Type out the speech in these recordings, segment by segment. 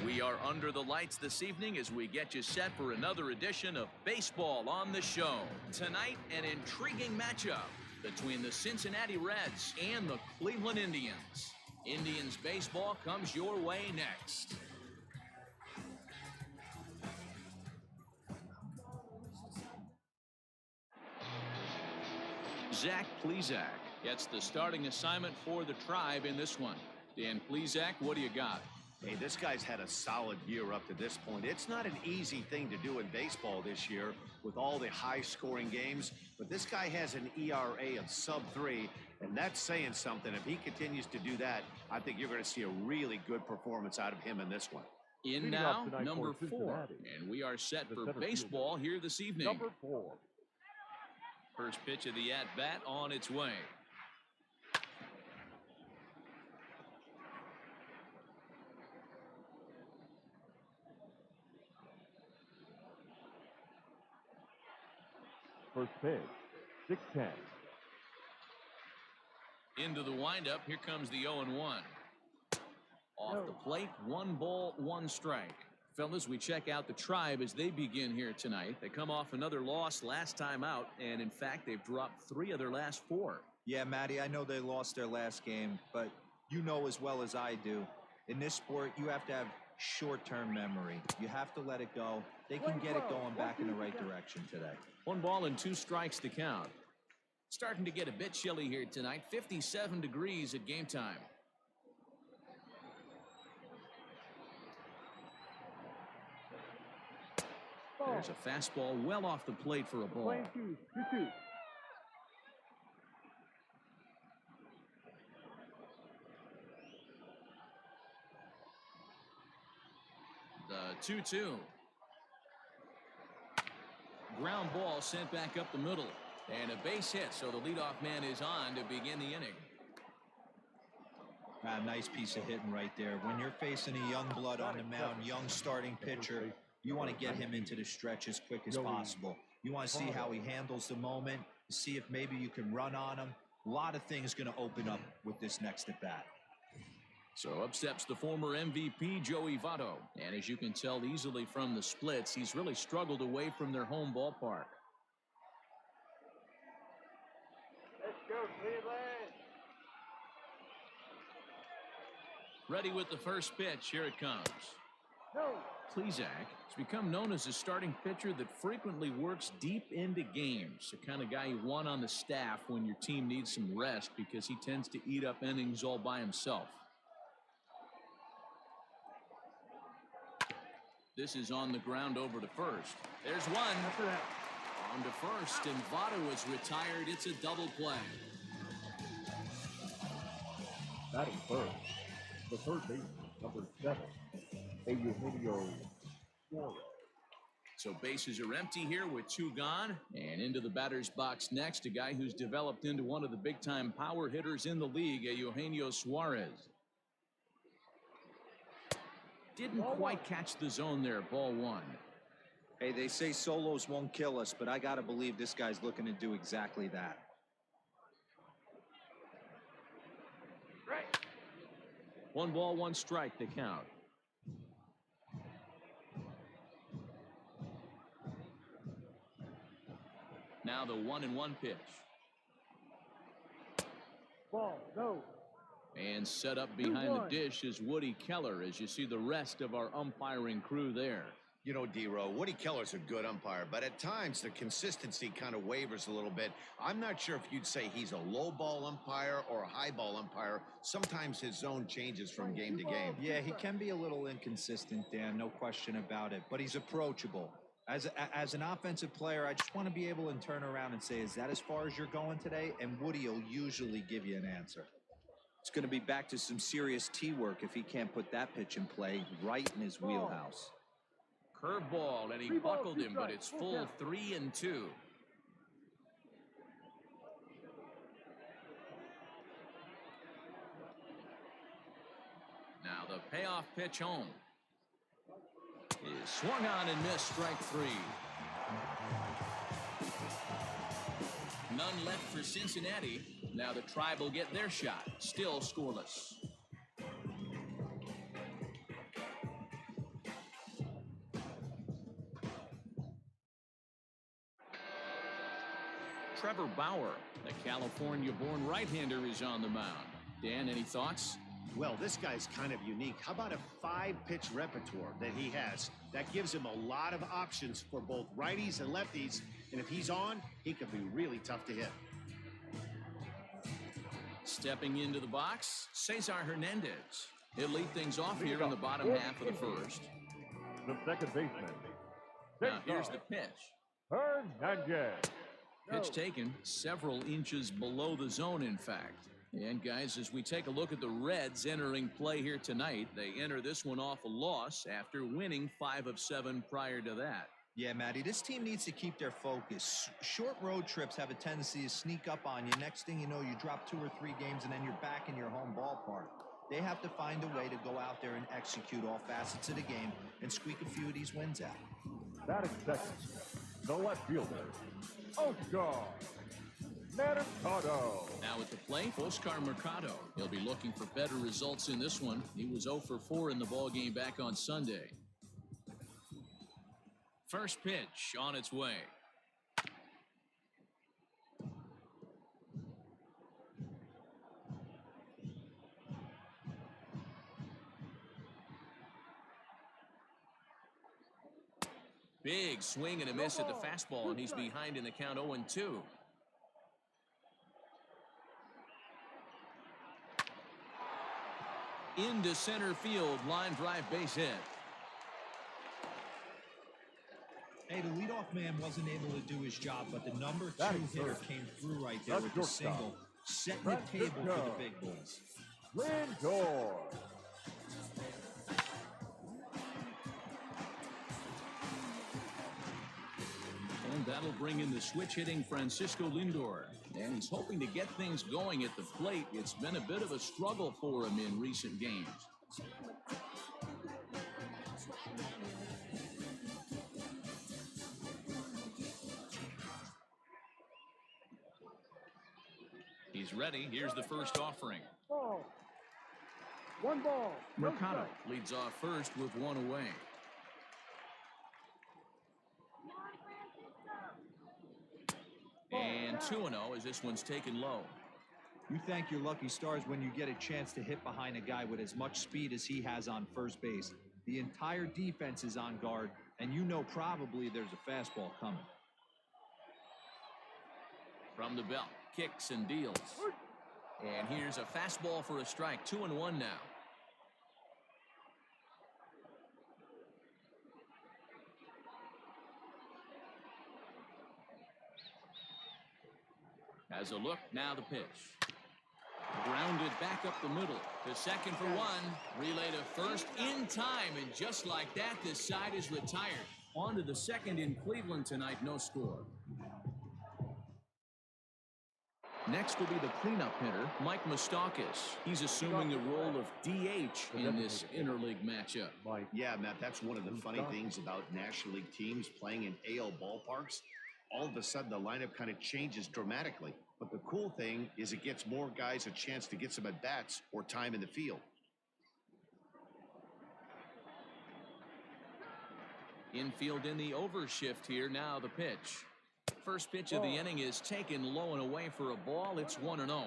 We are under the lights this evening as we get you set for another edition of Baseball on the Show. Tonight, an intriguing matchup between the Cincinnati Reds and the Cleveland Indians. Indians baseball comes your way next. Zach Plesac gets the starting assignment for the Tribe in this one. Dan Plesac, what do you got? Hey, this guy's had a solid year up to this point. It's not an easy thing to do in baseball this year with all the high-scoring games, but this guy has an ERA of sub-3, and that's saying something. If he continues to do that, I think you're going to see a really good performance out of him in this one. In now, number 4, and we are set for baseball here this evening. Number 4. First pitch of the at-bat on its way. First pitch, 6-10. Into the windup, here comes the 0-1. Off the plate, 1 ball, 1 strike. Fellas, we check out the Tribe as they begin here tonight. They come off another loss last time out, and in fact, they've dropped 3 of their last 4. Yeah, Matty, I know they lost their last game, but you know as well as I do, in this sport, you have to have short-term memory. You have to let it go. They can get it going back in the right direction today. 1 ball and 2 strikes to count. Starting to get a bit chilly here tonight. 57 degrees at game time. There's a fastball well off the plate for a ball. 2-2. The 2-2. Ground ball sent back up the middle. And a base hit, so the leadoff man is on to begin the inning. Nice piece of hitting right there. When you're facing a young blood on the mound, young starting pitcher, you want to get him into the stretch as quick as possible. You want to see how he handles the moment, see if maybe you can run on him. A lot of things going to open up with this next at bat. So up steps the former MVP, Joey Votto. And as you can tell easily from the splits, he's really struggled away from their home ballpark. Let's go, Cleveland. Ready with the first pitch. Here it comes. No. Plesac has become known as a starting pitcher that frequently works deep into games. The kind of guy you want on the staff when your team needs some rest because he tends to eat up innings all by himself. This is on the ground over to first. There's one. On to first, and Votto is retired. It's a double play. Batting first, the third baseman, number 7, Eugenio Suarez. So bases are empty here with 2 gone. And into the batter's box next, a guy who's developed into one of the big-time power hitters in the league, Eugenio Suarez. Didn't quite catch the zone there, ball 1. Hey, they say solos won't kill us, but I got to believe this guy's looking to do exactly that. Right. 1 ball, 1 strike to count. Now the 1-1 pitch. Ball, no. And set up behind the dish is Woody Keller as you see the rest of our umpiring crew there. You know, D-Row, Woody Keller's a good umpire, but at times the consistency kind of wavers a little bit. I'm not sure if you'd say he's a low ball umpire or a high ball umpire. Sometimes his zone changes from game to game. Yeah, he can be a little inconsistent, Dan, no question about it, but he's approachable. As an offensive player, I just want to be able to turn around and say, is that as far as you're going today? And Woody will usually give you an answer. It's going to be back to some serious tee work if he can't put that pitch in play right in his wheelhouse. Curveball, and he buckled him, but it's full 3-2. Now the payoff pitch home is swung on and missed, strike 3. None left for Cincinnati. Now the Tribe will get their shot. Still scoreless. Trevor Bauer, the California-born right-hander, is on the mound. Dan, any thoughts? Well, this guy's kind of unique. How about a 5-pitch repertoire that he has? That gives him a lot of options for both righties and lefties. And if he's on, he could be really tough to hit. Stepping into the box, Cesar Hernandez. He'll lead things off here in the bottom half of the first. The second baseman. Now here's the pitch. Hernandez. Pitch taken several inches below the zone, in fact. And guys, as we take a look at the Reds entering play here tonight, they enter this one off a loss after winning 5 of 7 prior to that. Yeah, Matty, this team needs to keep their focus. Short road trips have a tendency to sneak up on you. Next thing you know, you drop 2 or 3 games and then you're back in your home ballpark. They have to find a way to go out there and execute all facets of the game and squeak a few of these wins out. Batting second, the left fielder, Oscar Mercado. Now at the plate, Oscar Mercado. He'll be looking for better results in this one. He was 0 for 4 in the ballgame back on Sunday. First pitch on its way. Big swing and a miss at the fastball, and he's behind in the count 0-2. Into center field, line drive, base hit. Hey, the leadoff man wasn't able to do his job, but the number 2 hitter came through right there with the single, setting the table for the big boys. Lindor. And that'll bring in the switch-hitting Francisco Lindor. And he's hoping to get things going at the plate. It's been a bit of a struggle for him in recent games. He's ready. Here's the first offering. Ball. 1 ball. No Mercado strike. leads off first with 1 away. And 2-0 as this one's taken low. You thank your lucky stars when you get a chance to hit behind a guy with as much speed as he has on first base. The entire defense is on guard, and you know probably there's a fastball coming. From the belt, kicks and deals. And here's a fastball for a strike. 2-1 now. As a look, now the pitch. Grounded back up the middle. To second for 1. Relay to first in time. And just like that, this side is retired. On to the second in Cleveland tonight. No score. Next will be the cleanup hitter, Mike Moustakas. He's assuming the role of DH in this interleague matchup. Yeah, Matt, that's one of the funny things about National League teams playing in AL ballparks. All of a sudden, the lineup kind of changes dramatically. But the cool thing is it gets more guys a chance to get some at-bats or time in the field. Infield in the overshift here. Now the pitch. First pitch of the inning is taken low and away for a ball. It's 1-0.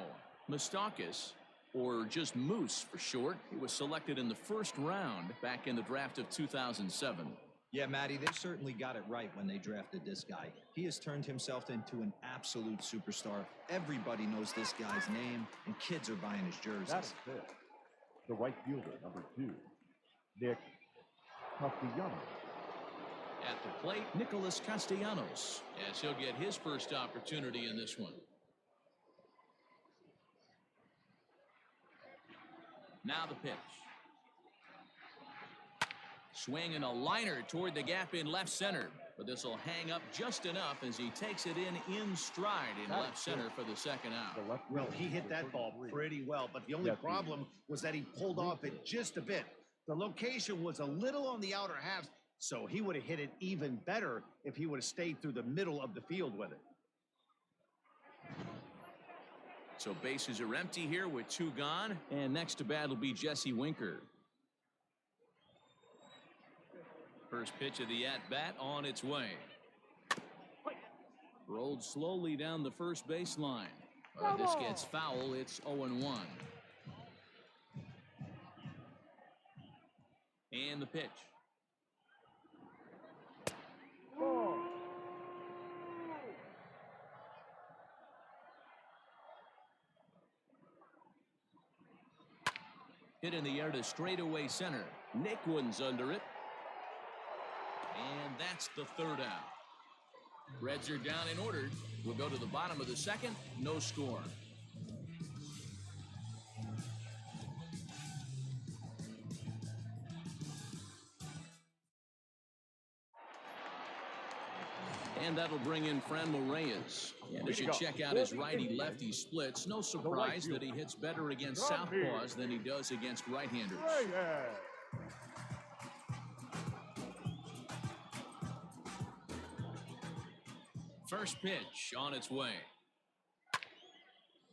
Moustakas, or just Moose for short, he was selected in the first round back in the draft of 2007. Yeah, Matty, they certainly got it right when they drafted this guy. He has turned himself into an absolute superstar. Everybody knows this guy's name, and kids are buying his jerseys. That's it. The right fielder, number 2, Nick Castellanos. At the plate, Nicholas Castellanos, as he'll get his first opportunity in this one. Now the pitch. Swing and a liner toward the gap in left center. But this will hang up just enough as he takes it in stride in left center for the second out. Well, he hit that ball pretty well, but the only problem was that he pulled off it just a bit. The location was a little on the outer half, so he would have hit it even better if he would have stayed through the middle of the field with it. So bases are empty here with 2 gone, and next to bat will be Jesse Winker. First pitch of the at-bat on its way. Rolled slowly down the first baseline. This gets foul. It's 0-1. And the pitch. Hit in the air to straightaway center. Naquin's under it. And that's the third out. Reds are down and ordered. We'll go to the bottom of the second. No score. And that'll bring in Franmil Reyes. And as you check out his righty-lefty splits, no surprise that he hits better against southpaws than he does against right-handers. First pitch on its way.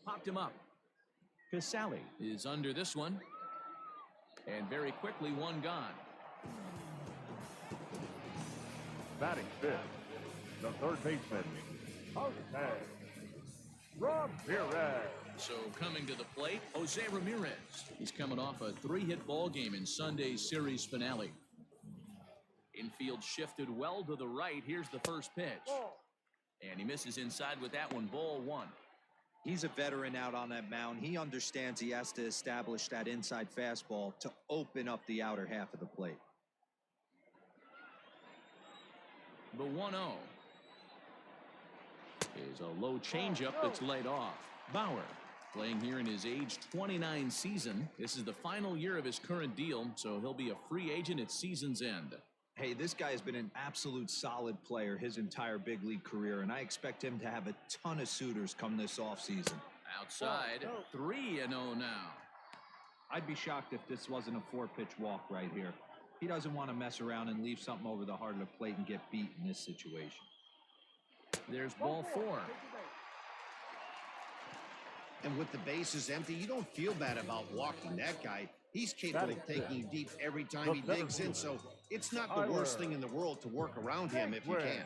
Popped him up. Casale is under this one. And very quickly, one gone. Batting fifth, the third baseman, Ramirez. So coming to the plate, Jose Ramirez. He's coming off a 3-hit ball game in Sunday's series finale. Infield shifted well to the right. Here's the first pitch. And he misses inside with that one, ball one. He's a veteran out on that mound. He understands he has to establish that inside fastball to open up the outer half of the plate. The 1-0 is a low changeup that's laid off. Bauer playing here in his age 29 season. This is the final year of his current deal, so he'll be a free agent at season's end. Hey, this guy has been an absolute solid player his entire big league career, and I expect him to have a ton of suitors come this offseason. Outside, 3-0 now. I'd be shocked if this wasn't a 4-pitch walk right here. He doesn't want to mess around and leave something over the heart of the plate and get beat in this situation. There's ball 4. And with the bases empty, you don't feel bad about walking that guy. He's capable of taking deep every time he digs in, so it's not the worst thing in the world to work around him if you can.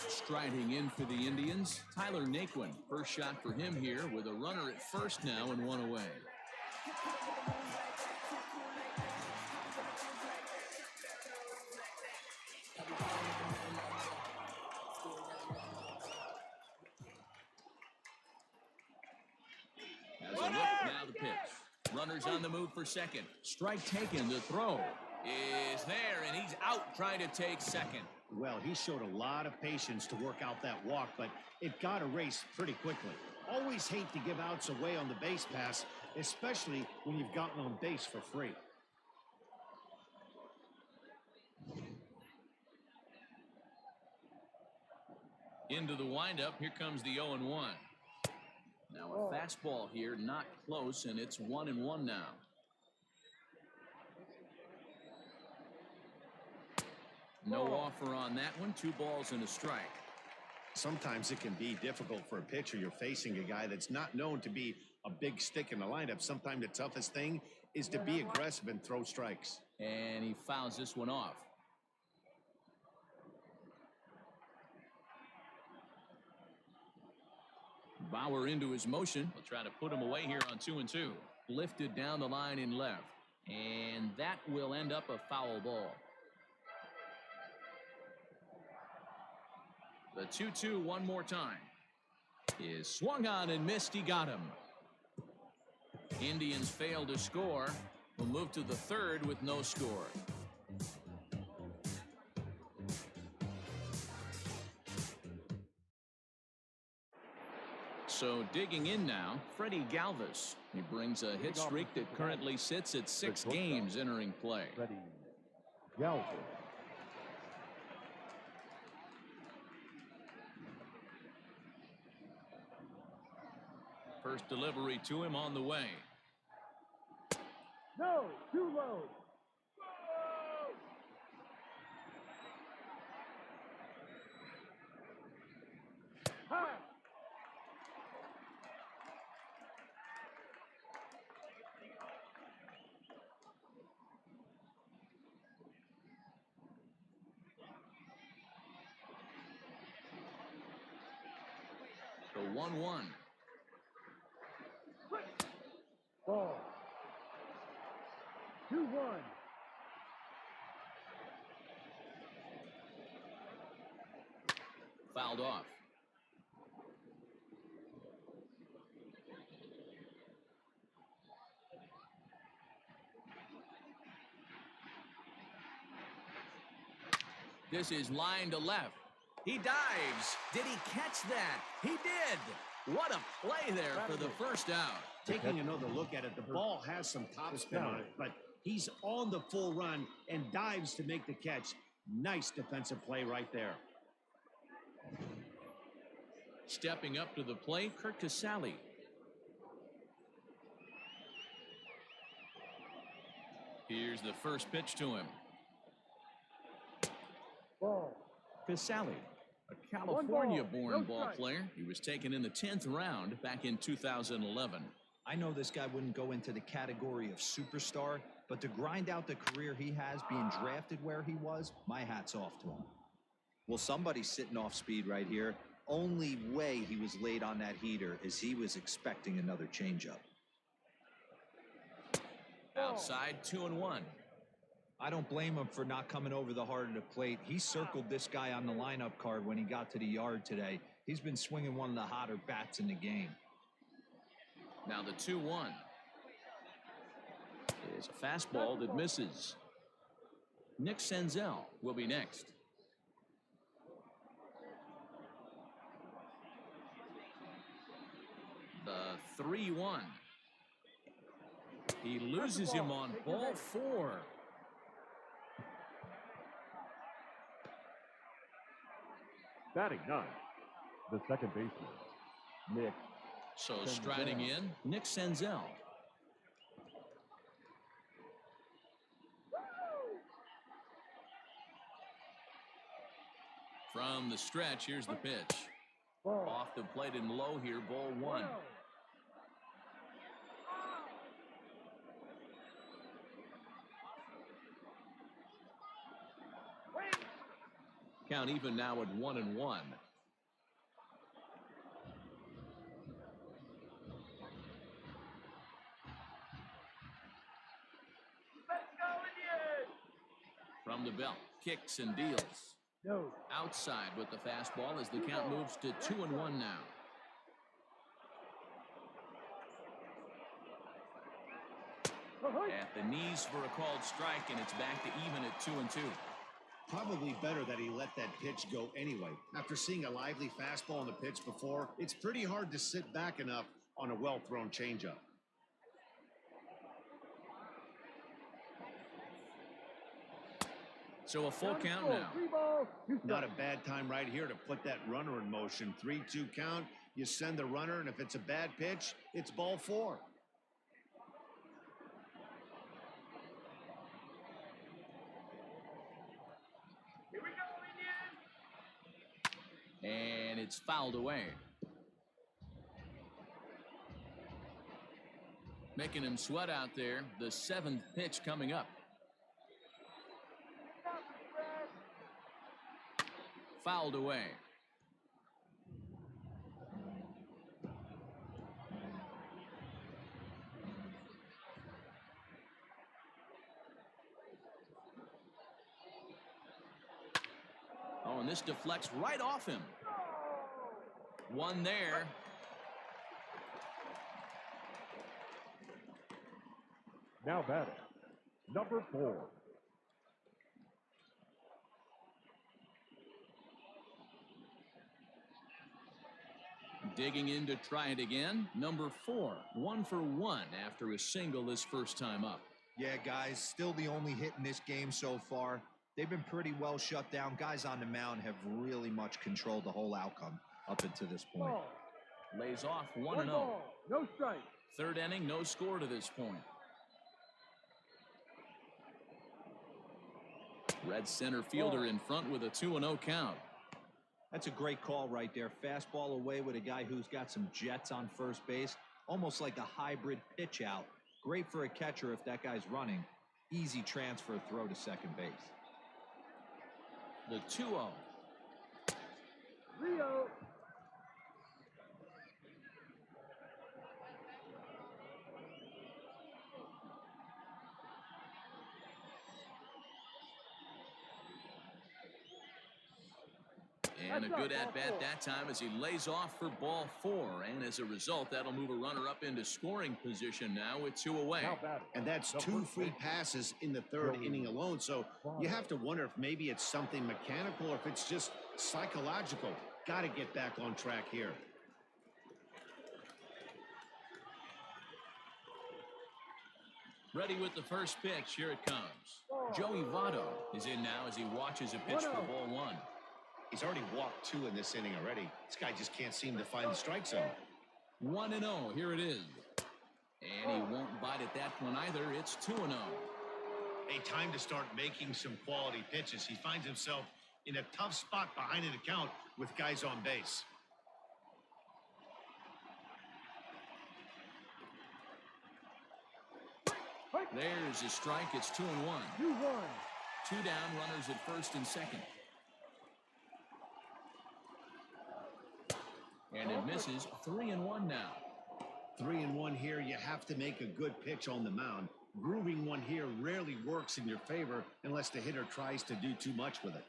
Striding in for the Indians, Tyler Naquin. First shot for him here with a runner at first now and one away. As a look, now the pitch. Runners on the move for second. Strike taken. The throw is there, and he's out trying to take second. Well, he showed a lot of patience to work out that walk, but it got erased pretty quickly. Always hate to give outs away on the base pass, especially when you've gotten on base for free. Into the windup, here comes the 0-1. Now a fastball here, not close, and it's 1-1 now. No offer on that one. 2 balls and a strike. Sometimes it can be difficult for a pitcher. You're facing a guy that's not known to be a big stick in the lineup. Sometimes the toughest thing is to be aggressive and throw strikes. And he fouls this one off. Bauer into his motion. We'll try to put him away here on 2-2. Lifted down the line in left. And that will end up a foul ball. The 2-2 one more time. Is swung on and missed. He got him. Indians fail to score. We'll move to the third with no score. So digging in now, Freddie Galvis. He brings a hit streak that currently sits at 6 games entering play. Freddie Galvis. First delivery to him on the way. No, too low. High. 1-1. Ball. 2-1. Fouled off. This is line to left. He dives. Did he catch that? He did. What a play there for the first out. Taking another look at it, the ball has some topspin on it, but he's on the full run and dives to make the catch. Nice defensive play right there. Stepping up to the plate, Kurt Casale. Here's the first pitch to him. Ball. Casale, a California-born ball player. He was taken in the 10th round back in 2011. I know this guy wouldn't go into the category of superstar, but to grind out the career he has being drafted where he was, my hat's off to him. Well, somebody's sitting off speed right here. Only way he was late on that heater is he was expecting another changeup. Outside, 2-1. I don't blame him for not coming over the heart of the plate. He circled this guy on the lineup card when he got to the yard today. He's been swinging one of the hotter bats in the game. Now the 2-1. Is a fastball that misses. Nick Senzel will be next. The 3-1. He loses him on ball 4. Batting ninth, the second baseman, Nick. So striding in, Nick Senzel. From the stretch, here's the pitch. Off the plate and low here, ball 1. Count even now at 1-1. From the belt, kicks and deals. Outside with the fastball as the count moves to 2-1 now. At the knees for a called strike, and it's back to even at 2-2. Probably better that he let that pitch go anyway. After seeing a lively fastball on the pitch before, it's pretty hard to sit back enough on a well-thrown changeup. So a full count now. Not a bad time right here to put that runner in motion. 3-2 count. You send the runner, and if it's a bad pitch, it's ball 4. And it's fouled away. Making him sweat out there. The 7th pitch coming up. Fouled away. Oh, and this deflects right off him. One there. Now batting, number 4. Digging in to try it again. Number 4, 1 for 1 after a single his first time up. Yeah, guys, still the only hit in this game so far. They've been pretty well shut down. Guys on the mound have really much controlled the whole outcome up until this point. Lays off 1-0. No strike. Third inning, no score to this point. Red center fielder in front with a 2-0 count. That's a great call right there. Fastball away with a guy who's got some jets on first base. Almost like a hybrid pitch out. Great for a catcher if that guy's running. Easy transfer throw to second base. The 2-0. Rio. And a good at-bat that time as he lays off for ball 4. And as a result, that'll move a runner up into scoring position now with 2 away. And that's 2 free passes in the 3rd inning alone. So you have to wonder if maybe it's something mechanical or if it's just psychological. Got to get back on track here. Ready with the first pitch. Here it comes. Joey Votto is in now as he watches a pitch for ball 1. He's already walked 2 in this inning already. This guy just can't seem to find the strike zone. 1-0. Here it is. And he won't bite at that one either. It's 2-0. A time to start making some quality pitches. He finds himself in a tough spot behind an account with guys on base. There's a strike. It's 2-1. 2-1. 2 down, runners at first and second. And it misses. 3-1 now. 3-1 here. You have to make a good pitch on the mound. Grooving one here rarely works in your favor unless the hitter tries to do too much with it.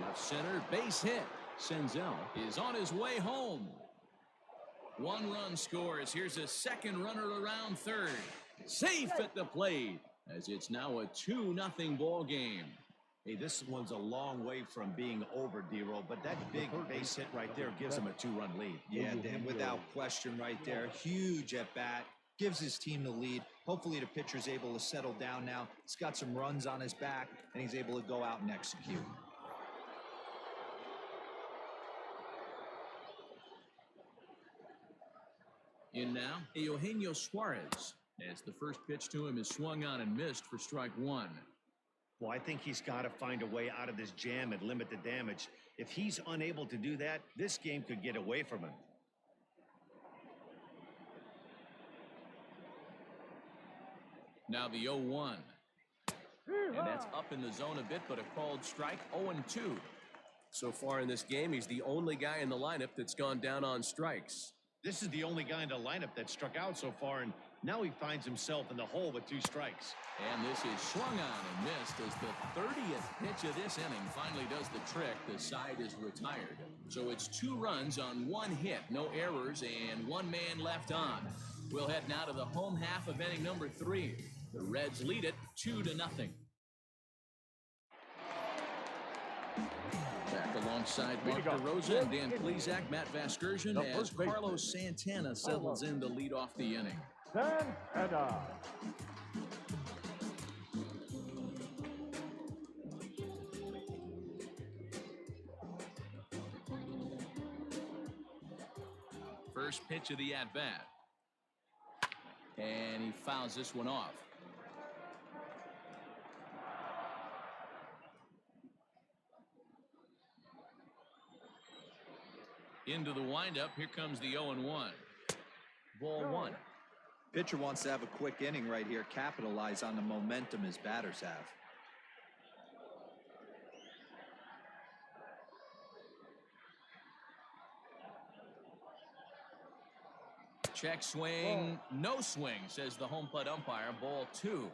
Left center, base hit. Senzel is on his way home. 1 run scores. Here's a second runner around third. Safe at the plate as it's now a 2-0 ball game. Hey, this one's a long way from being over, D-Roll, but that big base hit right there gives him a 2-run lead. Yeah, Dan, without question right there. Huge at bat. Gives his team the lead. Hopefully the pitcher's able to settle down now. He's got some runs on his back, and he's able to go out and execute. In now, Eugenio Suarez, as the first pitch to him is swung on and missed for strike 1. Well, I think he's got to find a way out of this jam and limit the damage. If he's unable to do that, this game could get away from him. Now the 0-1. And that's up in the zone a bit, but a called strike. 0-2. So far in this game, he's the only guy in the lineup that's gone down on strikes. This is the only guy in the lineup that struck out so far, and now he finds himself in the hole with 2 strikes. And this is swung on and missed as the 30th pitch of this inning finally does the trick. The side is retired. So it's 2 runs on 1 hit, no errors, and 1 man left on. We'll head now to the home half of inning number 3. The Reds lead it 2-0. Back alongside Mark DeRosa and Dan Plesac, Matt Vasgersian, as Carlos Santana settles in to lead off the inning. Santana. First pitch of the at-bat. And he fouls this one off. Into the windup. Here comes the 0-1. Ball 1. Pitcher wants to have a quick inning right here, capitalize on the momentum his batters have. Check swing, no swing, says the home plate umpire. Ball 2.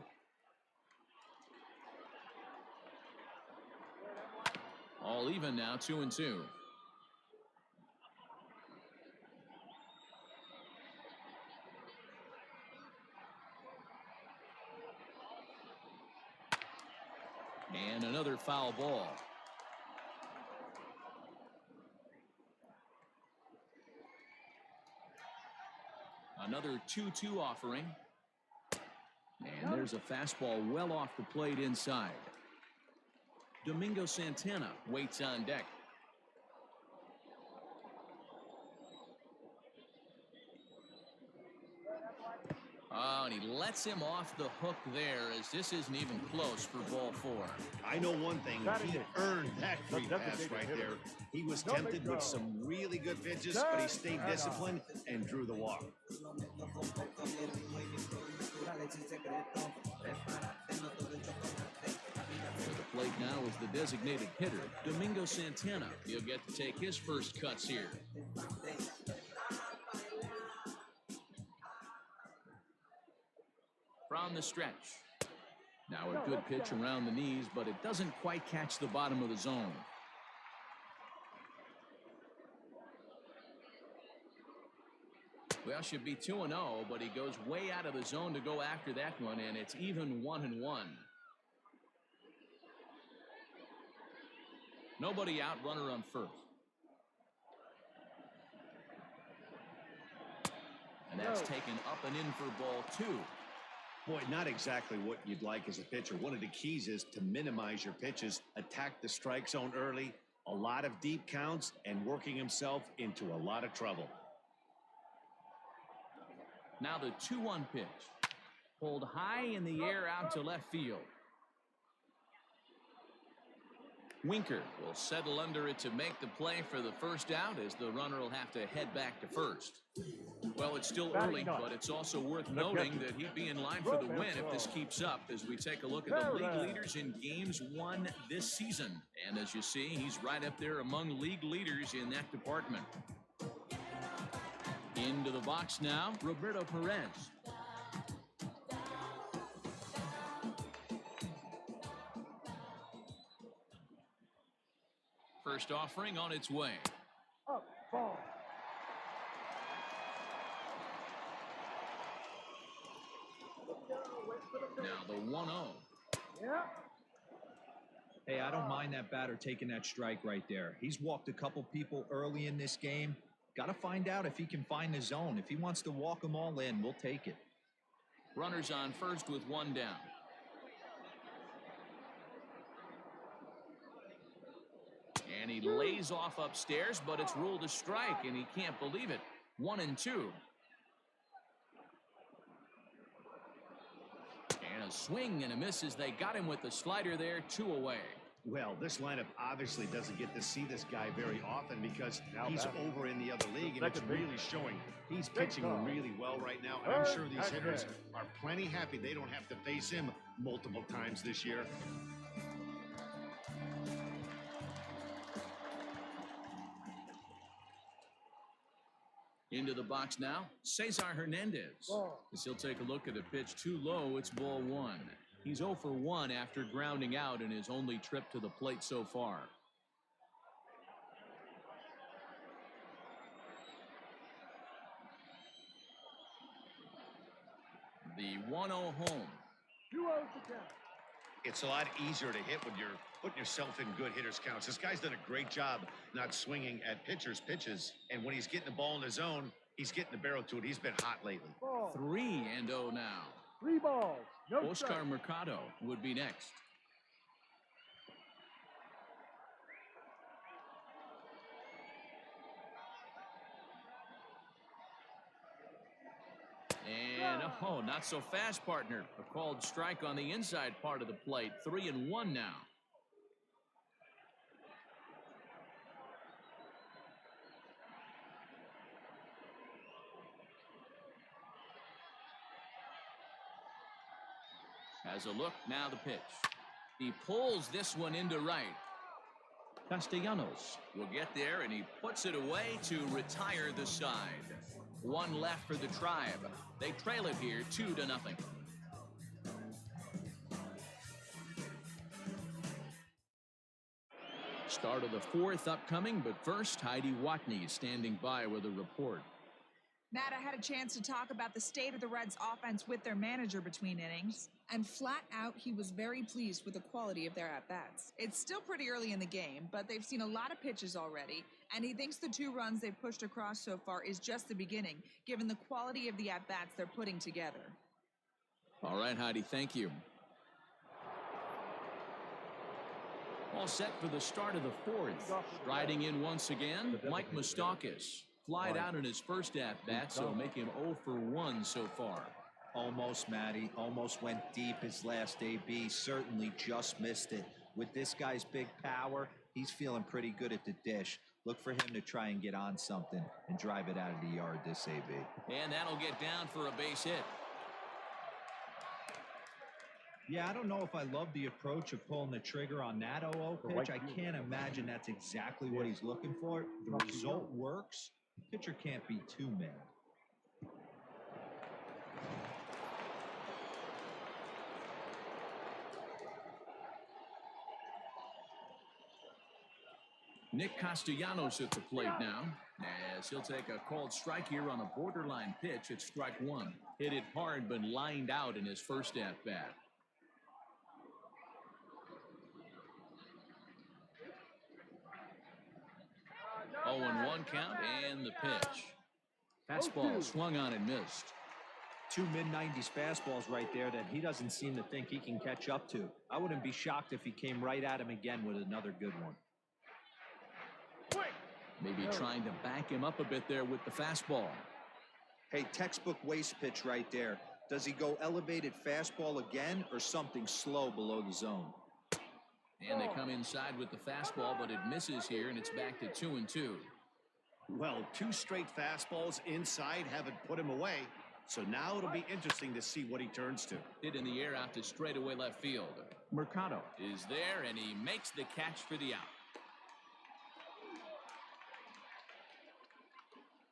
All even now, 2-2. And another foul ball. Another 2-2 offering. And there's a fastball well off the plate inside. Domingo Santana waits on deck. Oh, and he lets him off the hook there as this isn't even close for ball 4. I know one thing. He earned that free pass right there. He was tempted with some really good pitches, but he stayed disciplined and drew the walk. At the plate now is the designated hitter, Domingo Santana. He'll get to take his first cuts here. From the stretch. Now a good pitch around the knees, but it doesn't quite catch the bottom of the zone. Well, should be 2-0, but he goes way out of the zone to go after that one, and it's even 1-1. Nobody out, runner on first. And that's taken up and in for ball 2. Boy, not exactly what you'd like as a pitcher. One of the keys is to minimize your pitches, attack the strike zone early, a lot of deep counts, and working himself into a lot of trouble. Now the 2-1 pitch. Pulled high in the air out to left field. Winker will settle under it to make the play for the first out, as the runner will have to head back to first. Well, it's still early, but it's also worth noting that he'd be in line for the win if this keeps up, as we take a look at the league leaders in games won this season. And as you see, he's right up there among league leaders in that department. Into the box now, Roberto Perez. First offering on its way. Up, ball. Now the 1-0. Yeah. Hey, I don't mind that batter taking that strike right there. He's walked a couple people early in this game. Got to find out if he can find the zone. If he wants to walk them all in, we'll take it. Runners on first with one down. And he lays off upstairs, but it's ruled a strike, and he can't believe it. 1-2. And a swing and a miss as they got him with the slider there, 2 away. Well, this lineup obviously doesn't get to see this guy very often because he's over in the other league, and it's really showing. He's pitching really well right now, and I'm sure these hitters are plenty happy they don't have to face him multiple times this year. Into the box now, Cesar Hernandez. As he'll take a look at a pitch too low, it's ball 1. He's 0 for 1 after grounding out in his only trip to the plate so far. The 1-0 home. 2 outs again. It's a lot easier to hit when you're putting yourself in good hitters' counts. This guy's done a great job not swinging at pitchers' pitches, and when he's getting the ball in the zone, he's getting the barrel to it. He's been hot lately. 3-0 now. 3 balls. No Oscar strike. Mercado would be next. And, oh, not so fast, partner. A called strike on the inside part of the plate. 3-1 now. Has a look, now the pitch. He pulls this one into right. Castellanos will get there, and he puts it away to retire the side. 1 left for the Tribe. They trail it here 2-0. Start of the 4th upcoming, but first, Heidi Watney standing by with a report. Matt, I had a chance to talk about the state of the Reds' offense with their manager between innings, and flat out, he was very pleased with the quality of their at-bats. It's still pretty early in the game, but they've seen a lot of pitches already, and he thinks the 2 runs they've pushed across so far is just the beginning, given the quality of the at-bats they're putting together. All right, Heidi, thank you. All set for the start of the 4th. Striding in once again, Mike Moustakas. Flied out in his first at-bat, so make him 0 for 1 so far. Almost, Matty. Almost went deep his last AB. Certainly just missed it. With this guy's big power, he's feeling pretty good at the dish. Look for him to try and get on something and drive it out of the yard this AB. And that'll get down for a base hit. Yeah, I don't know if I love the approach of pulling the trigger on that 0-0 pitch. I can't imagine that's exactly what he's looking for. The result works. The pitcher can't be too mad. Nick Castellanos at the plate now, as he'll take a called strike here on a borderline pitch at strike one. Hit it hard, but lined out in his first at-bat. Oh, 0-1 count and the pitch. Fastball swung on and missed. Two mid-90s fastballs right there that he doesn't seem to think he can catch up to. I wouldn't be shocked if he came right at him again with another good one. Maybe trying to back him up a bit there with the fastball. Hey, textbook waste pitch right there. Does he go elevated fastball again or something slow below the zone? And they come inside with the fastball, but it misses here, and it's back to 2-2. Well, two straight fastballs inside haven't put him away. So now it'll be interesting to see what he turns to. Hit in the air out to straightaway left field. Mercado is there, and he makes the catch for the out.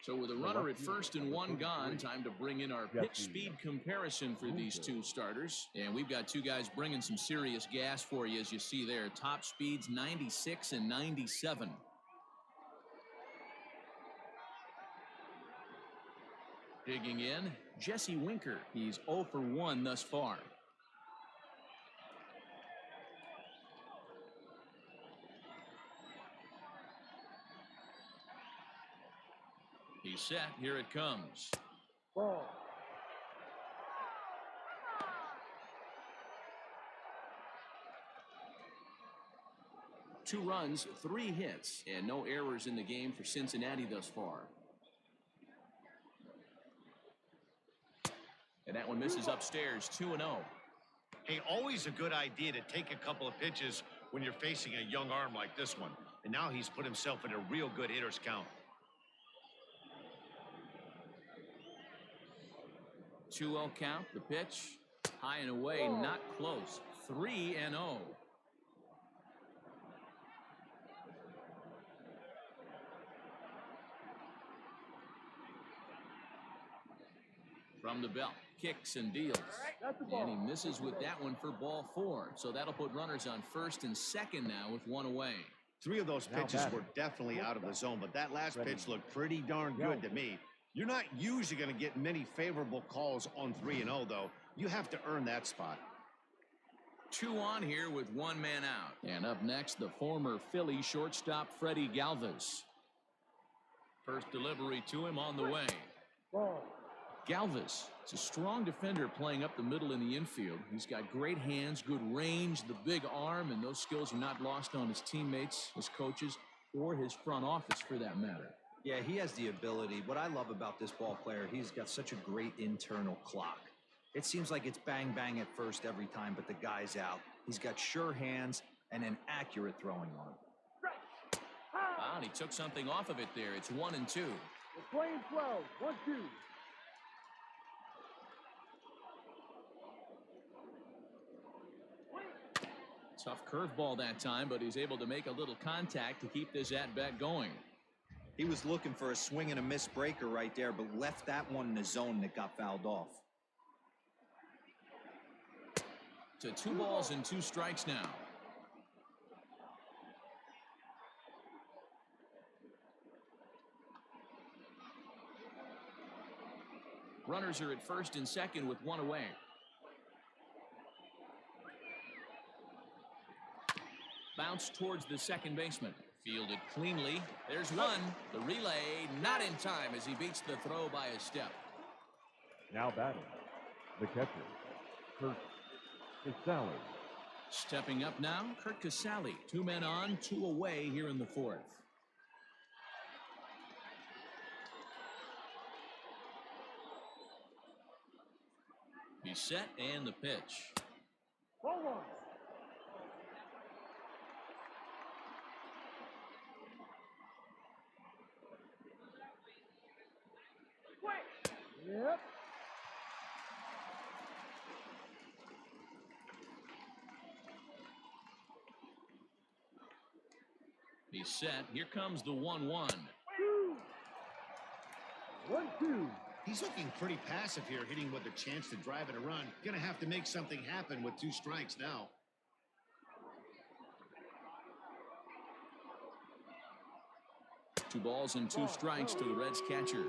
So with a runner at first and one gone, time to bring in our pitch speed comparison for these two starters. And we've got two guys bringing some serious gas for you, as you see there. Top speeds 96 and 97. Digging in, Jesse Winker. He's 0 for 1 thus far. He's set. Here it comes. Ball. Two runs, 3 hits, and no errors in the game for Cincinnati thus far. And that one misses upstairs, 2-0. Hey, always a good idea to take a couple of pitches when you're facing a young arm like this one. And now he's put himself in a real good hitter's count. 2-0 count, the pitch. High and away, not close. 3-0. From the belt, kicks and deals. And he misses with that one for ball 4. So that'll put runners on first and second now with one away. 3 of those pitches were definitely out of the zone, but that last pitch looked pretty darn good to me. You're not usually going to get many favorable calls on 3-0, though. You have to earn that spot. 2 on here with 1 man out. And up next, the former Philly shortstop Freddie Galvis. First delivery to him on the way. Galvis is a strong defender playing up the middle in the infield. He's got great hands, good range, the big arm, and those skills are not lost on his teammates, his coaches, or his front office for that matter. Yeah, he has the ability. What I love about this ball player, he's got such a great internal clock. It seems like it's bang, bang at first every time, but the guy's out. He's got sure hands and an accurate throwing arm. And he took something off of it there. It's 1-2. The playing 12, 1-2. Tough curveball that time, but he's able to make a little contact to keep this at-bat going. He was looking for a swing and a miss breaker right there, but left that one in the zone that got fouled off. To 2 balls and 2 strikes now. Runners are at first and second with 1 away. Bounce towards the second baseman. Fielded cleanly. There's one. The relay not in time as he beats the throw by a step. Now batting, the catcher, Kurt Casale. Stepping up now, Kurt Casale. 2 men on, 2 away here in the 4th. He's set and the pitch. Ball 1. Yep. He's set. Here comes the 1-1. 1-2. He's looking pretty passive here, hitting with a chance to drive it a run. Gonna have to make something happen with 2 strikes now. 2 balls and 2 strikes to the Reds catcher.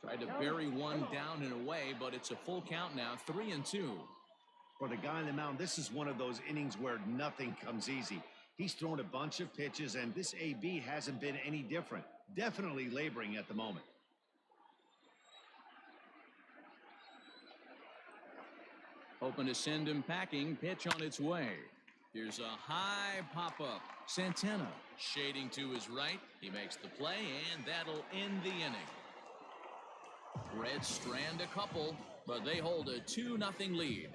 Tried to bury one down and away, but it's a full count now, 3-2. For the guy on the mound, this is one of those innings where nothing comes easy. He's thrown a bunch of pitches, and this AB hasn't been any different. Definitely laboring at the moment. Hoping to send him packing. Pitch on its way. Here's a high pop-up. Santana shading to his right. He makes the play, and that'll end the inning. Reds strand a couple, but they hold a 2-0 lead.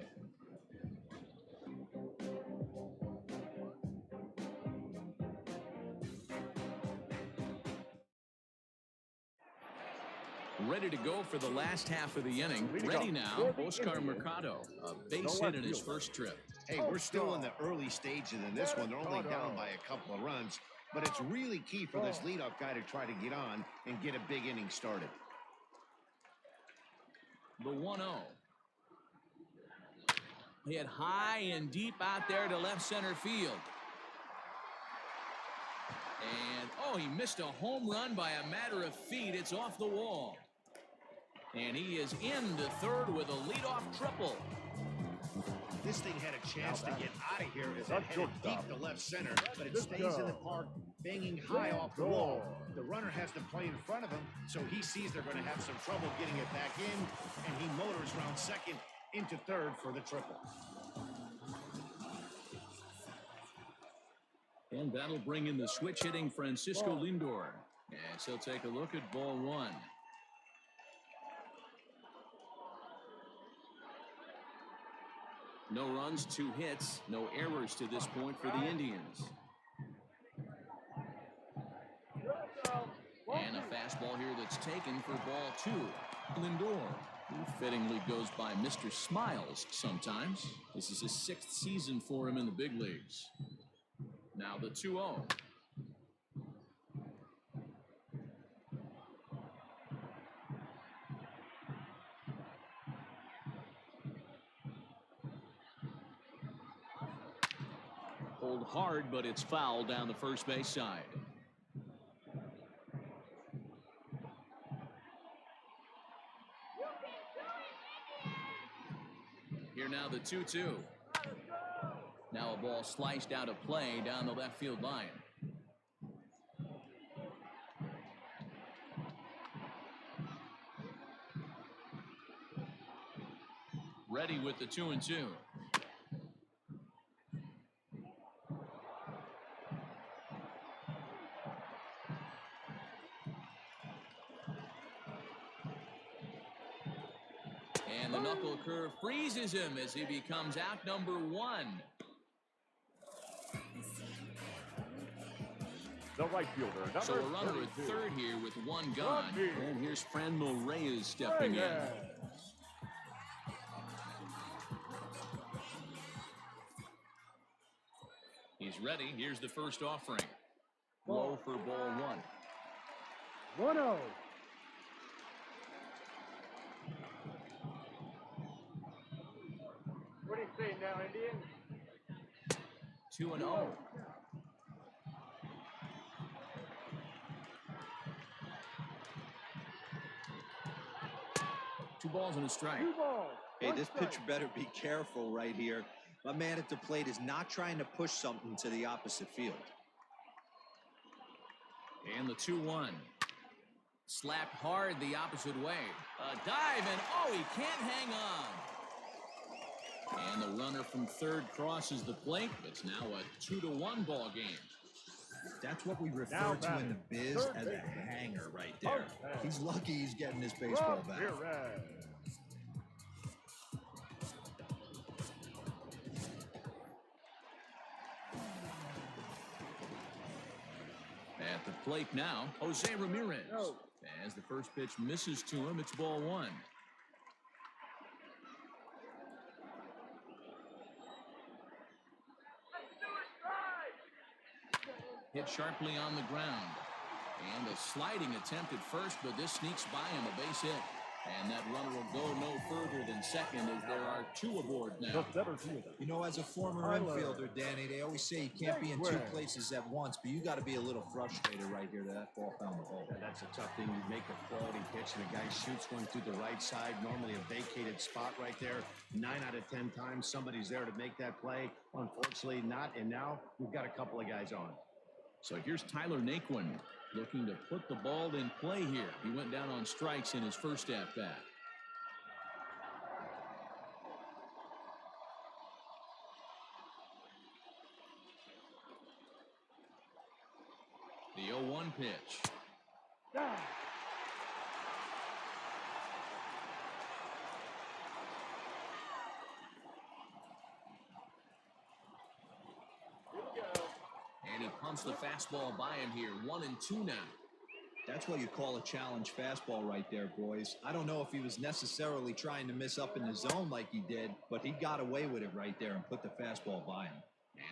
Ready to go for the last half of the inning. Ready now, Oscar Mercado, a base hit in his first trip. Hey, we're still in the early stages in this one. They're only down by a couple of runs, but it's really key for this leadoff guy to try to get on and get a big inning started. The 1-0. Hit high and deep out there to left center field. And, oh, he missed a home run by a matter of feet. It's off the wall. And he is into third with a leadoff triple. This thing had a chance to get out of here as it headed deep to left center, but it stays in the park, banging high off the wall. The runner has to play in front of him, so he sees they're going to have some trouble getting it back in, and he motors round second into third for the triple. And that'll bring in the switch-hitting Francisco Lindor. Yes, he'll take a look at ball 1. No runs, 2 hits, no errors to this point for the Indians. And a fastball here that's taken for ball 2. Lindor, who fittingly goes by Mr. Smiles sometimes. This is his 6th season for him in the big leagues. Now the 2-0. Hold hard, but it's foul down the first base side. Here now the 2-2. Now a ball sliced out of play down the left field line. Ready with the 2-2. And the knuckle curve freezes him as he becomes out number 1. The right fielder, number So a runner 32. at third here with 1 gone. And here's Franmil Reyes stepping in. He's ready. Here's the first offering. Low for ball 1. 1-0. What do you say now, Indian? 2-0. Two balls and a strike. Hey, this pitcher better be careful right here. My man at the plate is not trying to push something to the opposite field. And the 2-1. Slapped hard the opposite way. A dive, and oh, he can't hang on. And the runner from third crosses the plate. It's now a 2-1 ball game. That's what we refer to in the biz as a hanger right there. He's lucky he's getting his baseball back. At the plate now, Jose Ramirez. As the first pitch misses to him, it's ball 1. Hit sharply on the ground. And a sliding attempt at first, but this sneaks by him, a base hit. And that runner will go no further than second as there are two aboard now. You know, as a former infielder, Danny, they always say you can't be in two places at once, but you got to be a little frustrated right here that ball found the hole. Yeah, that's a tough thing. You make a quality pitch and a guy shoots one through the right side, normally a vacated spot right there. 9 out of 10 times somebody's there to make that play. Unfortunately not, and now we've got a couple of guys on. So here's Tyler Naquin looking to put the ball in play here. He went down on strikes in his first at-bat. The 0-1 pitch. And he pumps the fastball by him here. 1-2 now. That's what you call a challenge fastball right there, boys. I don't know if he was necessarily trying to miss up in the zone like he did, but he got away with it right there and put the fastball by him.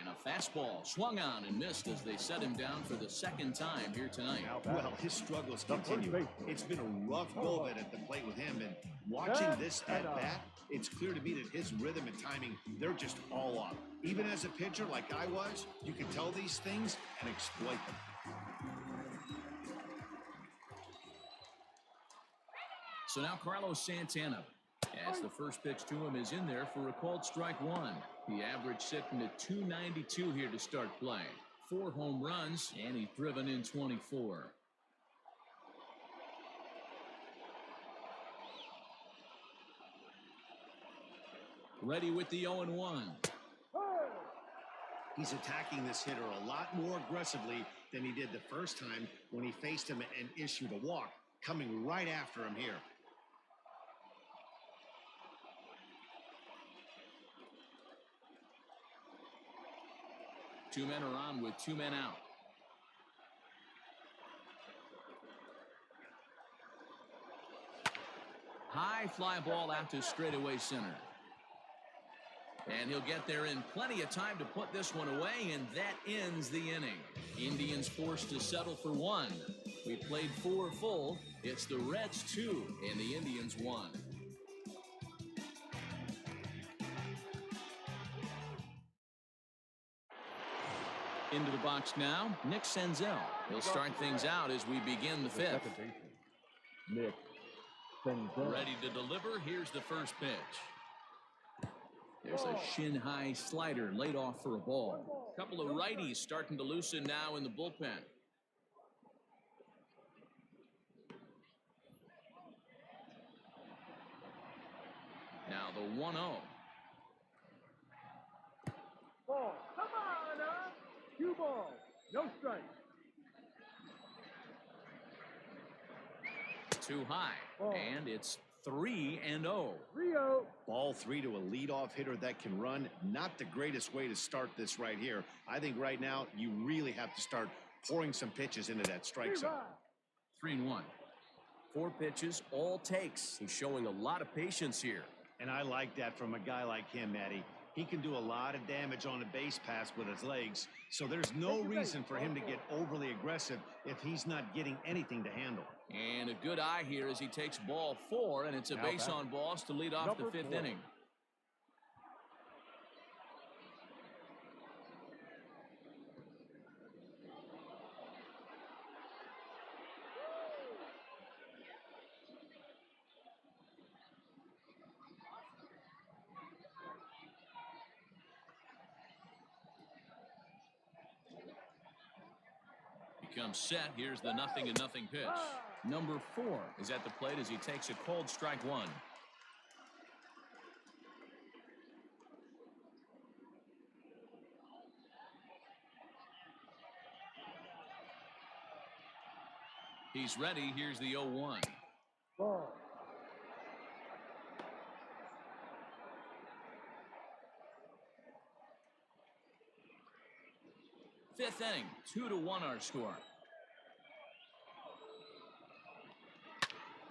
And a fastball swung on and missed as they set him down for the second time here tonight. Well, his struggles continue. It's been a rough go of it at the plate with him, and watching this at bat, it's clear to me that his rhythm and timing, they're just all off. Even as a pitcher like I was, you can tell these things and exploit them. So now Carlos Santana, as the first pitch to him is in there for a called strike one. The average sitting at 292 here to start play. 4 home runs, and he's driven in 24. Ready with the 0-1. He's attacking this hitter a lot more aggressively than he did the first time when he faced him and issued a walk, coming right after him here. Two men are on with 2 men out. High fly ball out to straightaway center. And he'll get there in plenty of time to put this one away, and that ends the inning. Indians forced to settle for 1. We played 4 full. It's the Reds 2 and the Indians 1. Into the box now, Nick Senzel. He'll start things out as we begin the 5th. Nick Senzel. Ready to deliver. Here's the first pitch. There's a shin-high slider laid off for a ball. A couple of righties starting to loosen now in the bullpen. Now the 1-0. Ball. Come on, 2 balls. No strike. Too high. Ball. And it's 3-0. Rio. Ball 3 to a leadoff hitter that can run. Not the greatest way to start this right here. I think right now you really have to start pouring some pitches into that strike zone. 3-1. 4 pitches, all takes. He's showing a lot of patience here. And I like that from a guy like him, Matty. He can do a lot of damage on a base pass with his legs, so there's no reason for him to get overly aggressive if he's not getting anything to handle. And a good eye here as he takes ball 4, and it's a base on balls to lead off the 5th inning. Comes set. Here's the 0-0 pitch. Number 4 is at the plate as he takes a called strike 1. He's ready. Here's the 0-1. Ball. Fifth inning, 2-1 our score.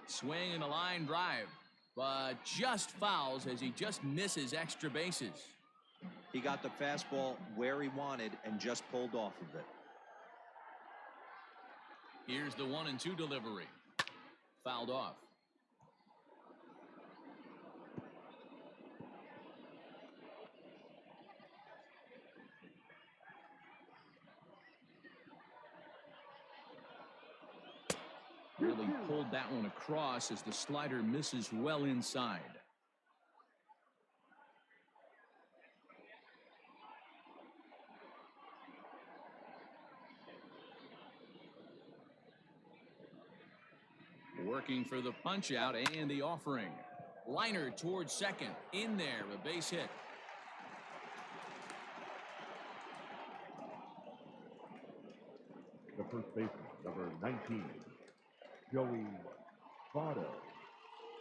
Swing and a line drive, but just fouls as he just misses extra bases. He got the fastball where he wanted and just pulled off of it. Here's the 1-2 delivery. Fouled off. Really pulled that one across as the slider misses well inside. Working for the punch out and the offering. Liner towards second. In there, a base hit. The first baseman, number 19, Joey Votto.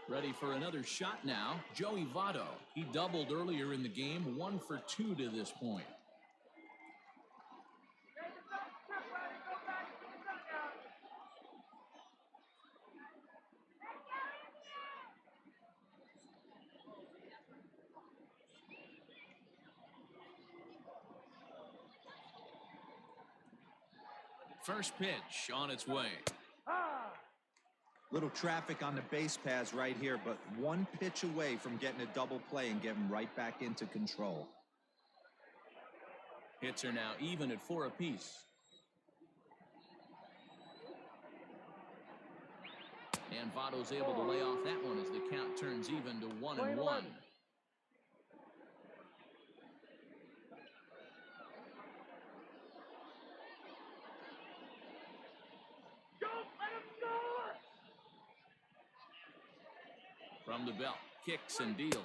Ready for another shot now. Joey Votto. He doubled earlier in the game, 1 for 2 to this point. First pitch on its way. Little traffic on the base paths right here, but one pitch away from getting a double play and getting right back into control. Hits are now even at 4 apiece. And Votto's able to lay off that one as the count turns even to 1-1. From the belt, kicks and deals.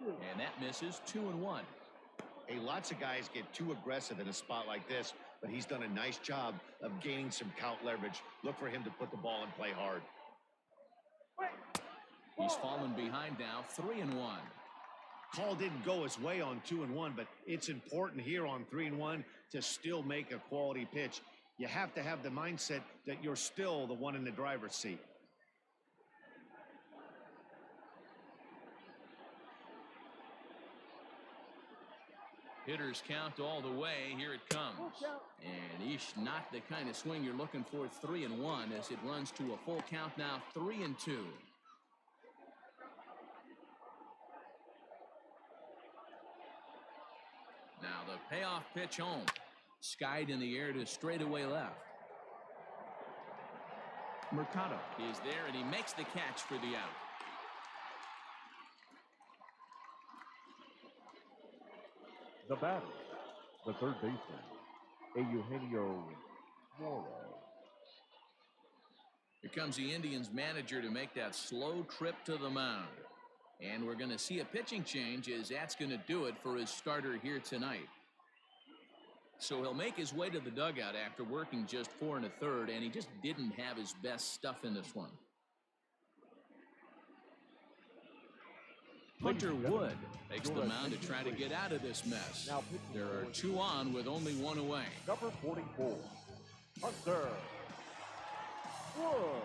And that misses. 2-1. Hey, lots of guys get too aggressive in a spot like this, but he's done a nice job of gaining some count leverage. Look for him to put the ball and play hard. He's fallen behind now. 3-1. Call didn't go his way on 2-1, but it's important here on 3-1 to still make a quality pitch. You have to have the mindset that you're still the one in the driver's seat. Hitters count all the way. Here it comes. And not the kind of swing you're looking for. 3-1 as it runs to a full count now. 3-2. Now the payoff pitch home. Skied in the air to straightaway left. Mercado is there and he makes the catch for the out. The batter, the third baseman, Eugenio Suarez. Here comes the Indians manager to make that slow trip to the mound. And we're going to see a pitching change as that's going to do it for his starter here tonight. So he'll make his way to the dugout after working just 4 1/3, and he just didn't have his best stuff in this one. Hunter Wood takes the mound to try to get out of this mess. There are 2 on with only 1 away. Number 44, Hunter Wood.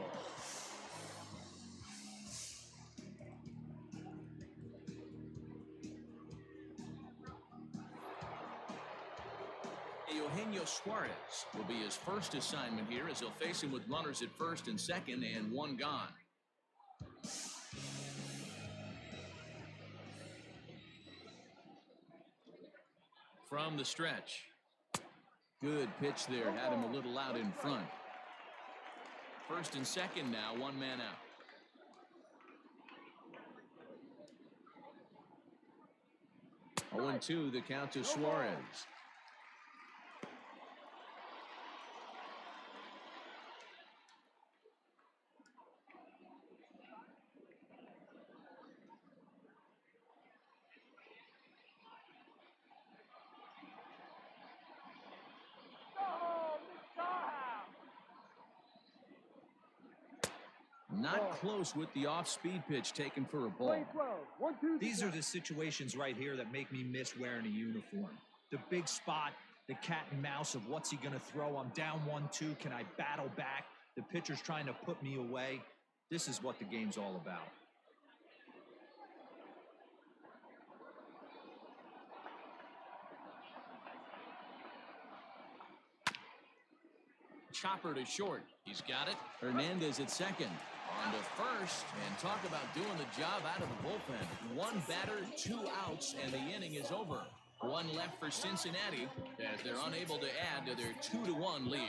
Eugenio Suarez will be his first assignment here as he'll face him with runners at first and second and 1 gone. From the stretch. Good pitch there. Had him a little out in front. First and second now. 1 man out. 0-2 the count to Suarez. Not close with the off-speed pitch taken for a ball. These are the situations right here that make me miss wearing a uniform. The big spot, the cat and mouse of what's he going to throw. I'm down 1-2. Can I battle back? The pitcher's trying to put me away. This is what the game's all about. chopper to short. He's got it. Hernandez at second. On to first, and talk about doing the job out of the bullpen. One batter, 2 outs, and the inning is over. One left for Cincinnati as they're unable to add to their 2-1 lead.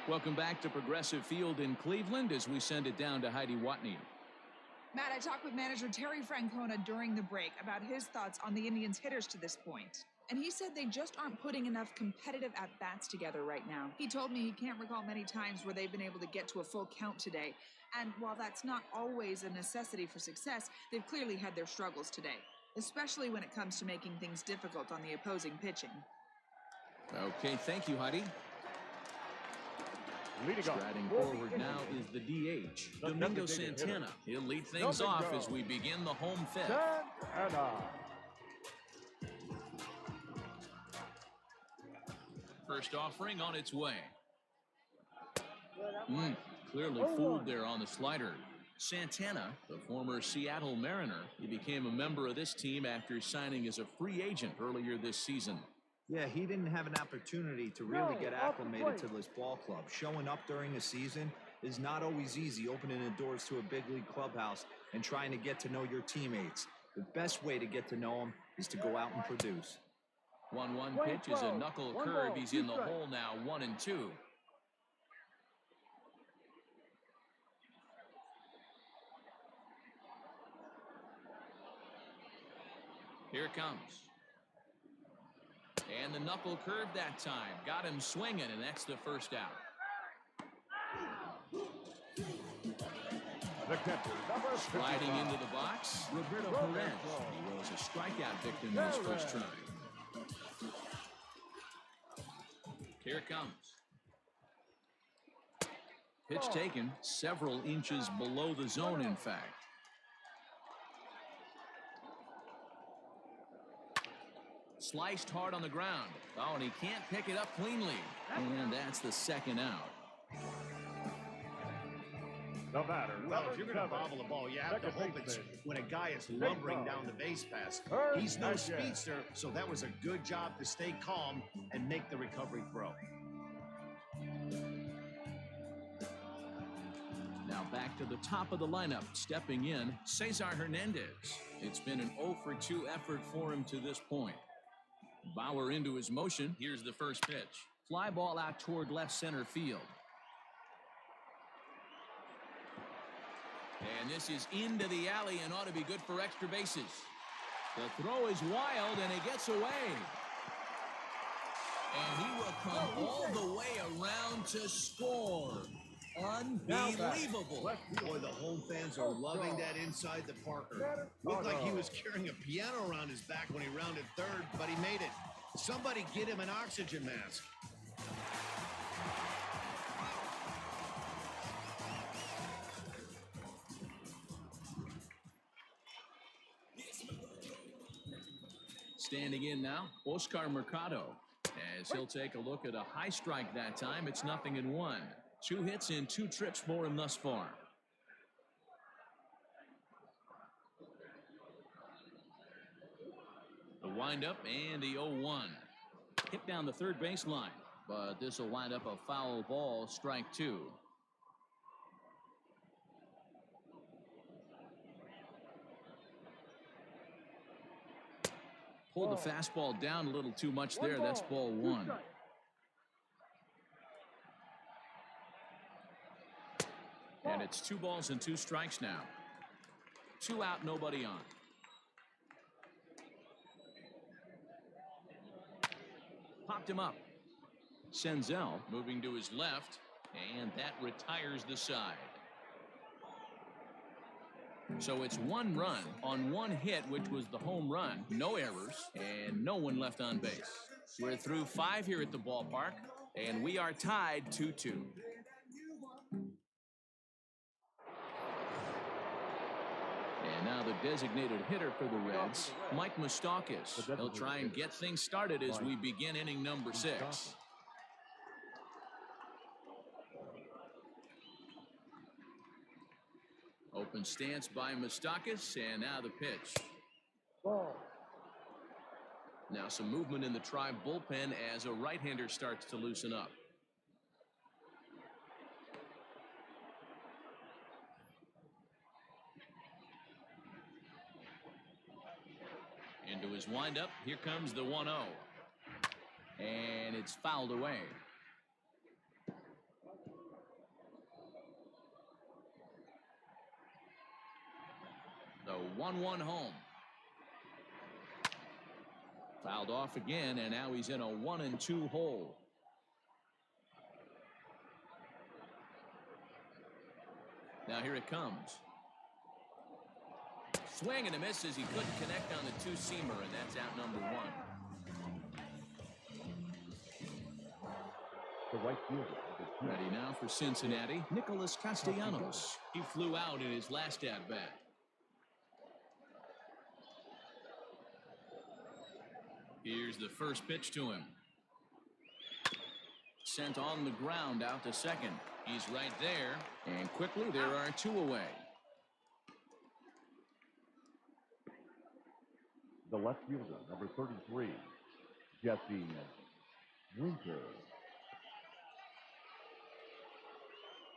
Welcome back to Progressive Field in Cleveland as we send it down to Heidi Watney. Matt, I talked with manager Terry Francona during the break about his thoughts on the Indians' hitters to this point. And he said they just aren't putting enough competitive at-bats together right now. He told me he can't recall many times where they've been able to get to a full count today. And while that's not always a necessity for success, they've clearly had their struggles today, especially when it comes to making things difficult on the opposing pitching. Okay, thank you, Heidi. Striding forward now is the DH, Domingo Santana. He'll lead things off as we begin the home fifth. First offering on its way. Clearly fooled there on the slider. Santana, the former Seattle Mariner, he became a member of this team after signing as a free agent earlier this season. Yeah, he didn't have an opportunity to really get acclimated to this ball club. Showing up during the season is not always easy, opening the doors to a big league clubhouse and trying to get to know your teammates. The best way to get to know them is to go out and produce. 1-1 pitch is a knuckle curve. He's in the hole now, 1-2. Here it comes. And the knuckle curve that time. Got him swinging, and that's the first out. Sliding into the box, Roberto Perez. He was a strikeout victim in his first try. Here it comes. Pitch taken several inches below the zone, in fact. Sliced hard on the ground. Oh, and he can't pick it up cleanly. And that's the second out. Well, if you're going to bobble a ball, you have to hope it's when a guy is lumbering down the base pass. He's no speedster, so that was a good job to stay calm and make the recovery throw. Now back to the top of the lineup. Stepping in, Cesar Hernandez. It's been an 0-for-2 effort for him to this point. Bauer into his motion. Here's the first pitch. Fly ball out toward left center field. And this is into the alley and ought to be good for extra bases. The throw is wild and it gets away. And he will come all the way around to score. Unbelievable. Boy, the home fans are loving that inside the Parker. Looked like he was carrying a piano around his back when he rounded third, but he made it. Somebody get him an oxygen mask. Standing in now, Oscar Mercado. As he'll take a look at a high strike that time, it's 0-1. 2 hits in 2 trips for him thus far. The windup and the 0-1. Hit down the third baseline, but this will wind up a foul ball, strike 2. Pulled the fastball down a little too much there. That's ball 1. And it's 2 balls and 2 strikes now. 2 out, nobody on. Popped him up. Senzel moving to his left, and that retires the side. So it's 1 run on 1 hit, which was the home run. No errors, and no one left on base. We're through 5 here at the ballpark, and we are tied 2-2. And now the designated hitter for the Reds, Mike Moustakas. He'll try and get things started as we begin inning number 6. Open stance by Moustakas, and now the pitch. Now some movement in the Tribe bullpen as a right-hander starts to loosen up. Into his windup. Here comes the 1-0. And it's fouled away. The 1-1 home. Fouled off again, and now he's in a 1-2 hole. Now here it comes. Swing and a miss as he couldn't connect on the two-seamer, and that's out number 1. The right fielder. Ready now for Cincinnati, Nicholas Castellanos. He flew out in his last at-bat. Here's the first pitch to him. Sent on the ground out to second. He's right there, and quickly there are 2 away. The left fielder, number 33, Jesse Winker.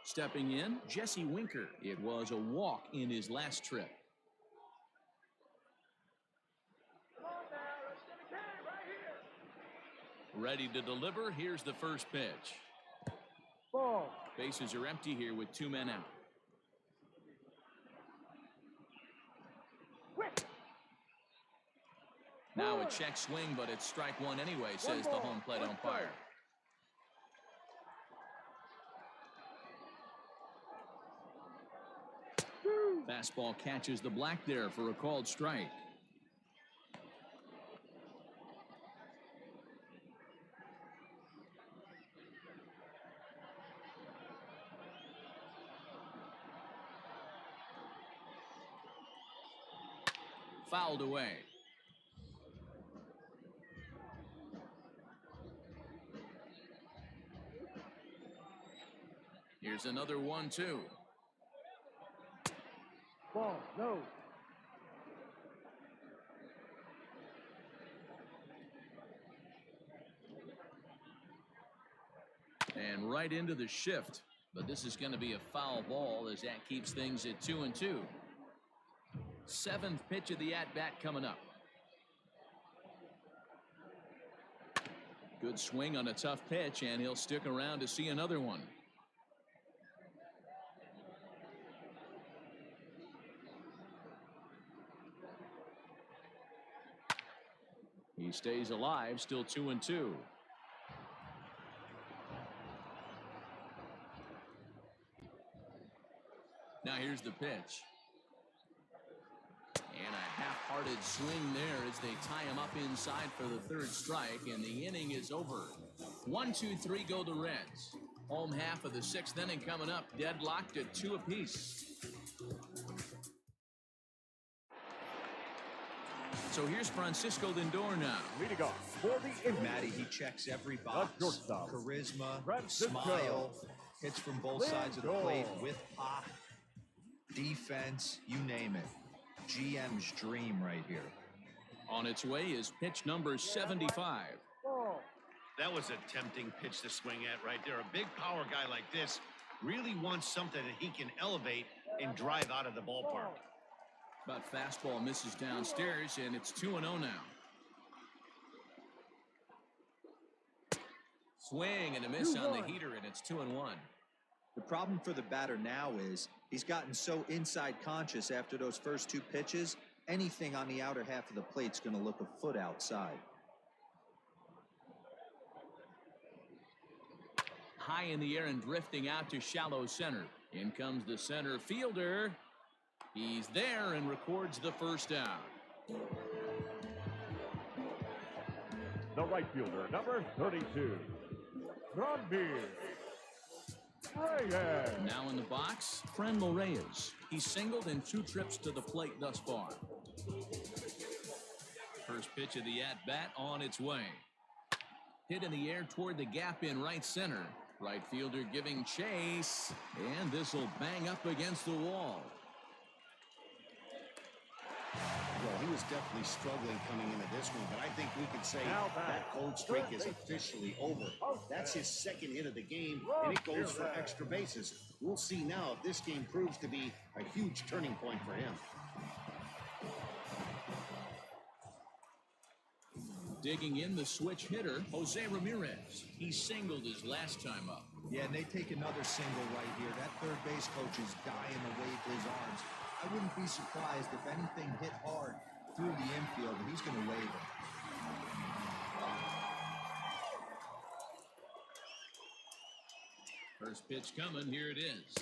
Stepping in, Jesse Winker. It was a walk in his last trip. Ready to deliver. Here's the first pitch. Ball. Bases are empty here with 2 men out. Now a check swing, but it's strike 1 anyway, says the home plate umpire. Fastball catches the black there for a called strike. Fouled away. Here's another 1-2. Ball, no. And right into the shift. But this is going to be a foul ball as that keeps things at 2-2. 7th pitch of the at-bat coming up. Good swing on a tough pitch, and he'll stick around to see another one. He stays alive, still 2-2. Now here's the pitch. And a half-hearted swing there as they tie him up inside for the 3rd strike, and the inning is over. 1-2-3 go the Reds. Home half of the 6th inning coming up, deadlocked at 2 apiece. So here's Francisco Lindor now. Leading off for the Indians. Matty, he checks every box. shortstop, Charisma, Francisco smile, hits from both sides of the plate Lindor. with pop, defense, you name it. GM's dream right here. On its way is pitch number 75. Ball. That was a tempting pitch to swing at right there. A big power guy like this really wants something that he can elevate and drive out of the ballpark. But fastball misses downstairs, and it's 2-0 now. Swing and a miss on the heater, and it's 2-1. The problem for the batter now is he's gotten so inside conscious after those first 2 pitches, anything on the outer half of the plate's going to look a foot outside. High in the air and drifting out to shallow center. In comes the center fielder. He's there and records the first out. The right fielder, number 32, Reyes. Now in the box, Frenlo Reyes. He's singled in 2 trips to the plate thus far. First pitch of the at-bat on its way. Hit in the air toward the gap in right center. Right fielder giving chase, and this will bang up against the wall. Well, he was definitely struggling coming into this one, but I think we could say that cold streak is officially over. That's his second hit of the game, and it goes for extra bases. We'll see now if this game proves to be a huge turning point for him. Digging in the switch hitter, Jose Ramirez. He singled his last time up. Yeah, and they take another single right here. That third base coach is dying to wave his arms. I wouldn't be surprised if anything hit hard through the infield, and he's going to wave it. First pitch coming, here it is.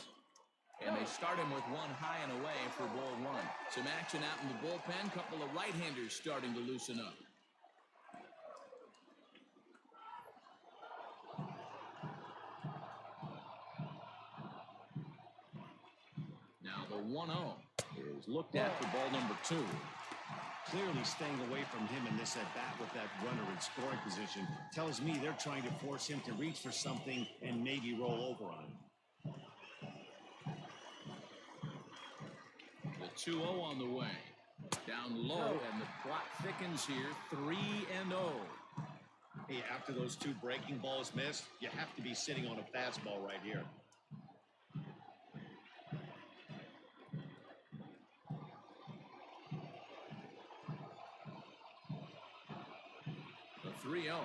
And they start him with one high and away for ball one. Some action out in the bullpen. Couple of right-handers starting to loosen up. Now the 1-0 is looked at for ball number 2. Clearly staying away from him in this at-bat with that runner in scoring position tells me they're trying to force him to reach for something and maybe roll over on him. The 2-0 on the way. Down low, and the clock thickens here. 3-0. Hey, after those 2 breaking balls missed, you have to be sitting on a fastball right here. The 3-0.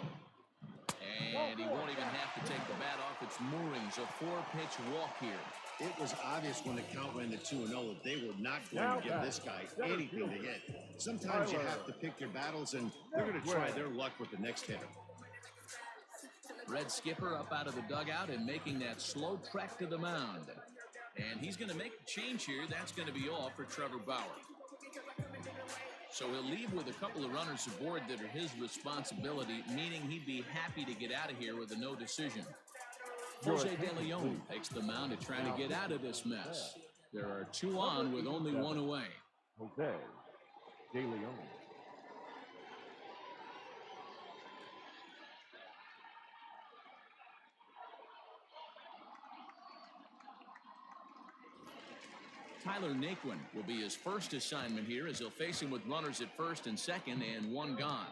And he won't even have to take the bat off its moorings. A 4-pitch walk here. It was obvious when the count ran to 2-0 that they were not going to give this guy anything to hit. Sometimes you have to pick your battles, and they're going to try their luck with the next hitter. Red skipper up out of the dugout and making that slow trek to the mound. And he's going to make a change here. That's going to be all for Trevor Bauer. So he'll leave with a couple of runners aboard that are his responsibility, meaning he'd be happy to get out of here with a no decision. Jose De Leon takes the mound to try to get out of this mess. There are 2 on with only 1 away. Jose De Leon. Tyler Naquin will be his first assignment here as he'll face him with runners at first and second and 1 gone.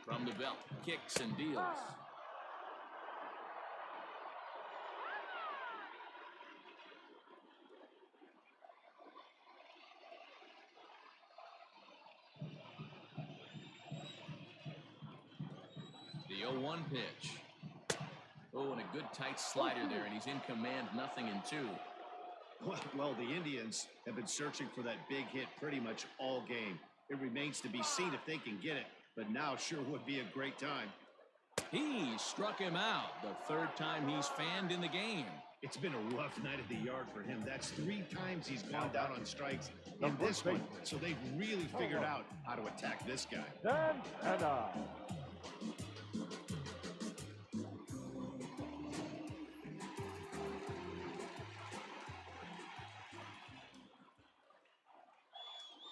From the belt, kicks and deals. The 0-1 pitch. Oh, and a good tight slider there, and he's in command, 0-2. Well, the Indians have been searching for that big hit pretty much all game. It remains to be seen if they can get it, but now sure would be a great time. He struck him out, the 3rd time he's fanned in the game. It's been a rough night at the yard for him. That's 3 times he's gone down on strikes in this one, so they've really figured out how to attack this guy.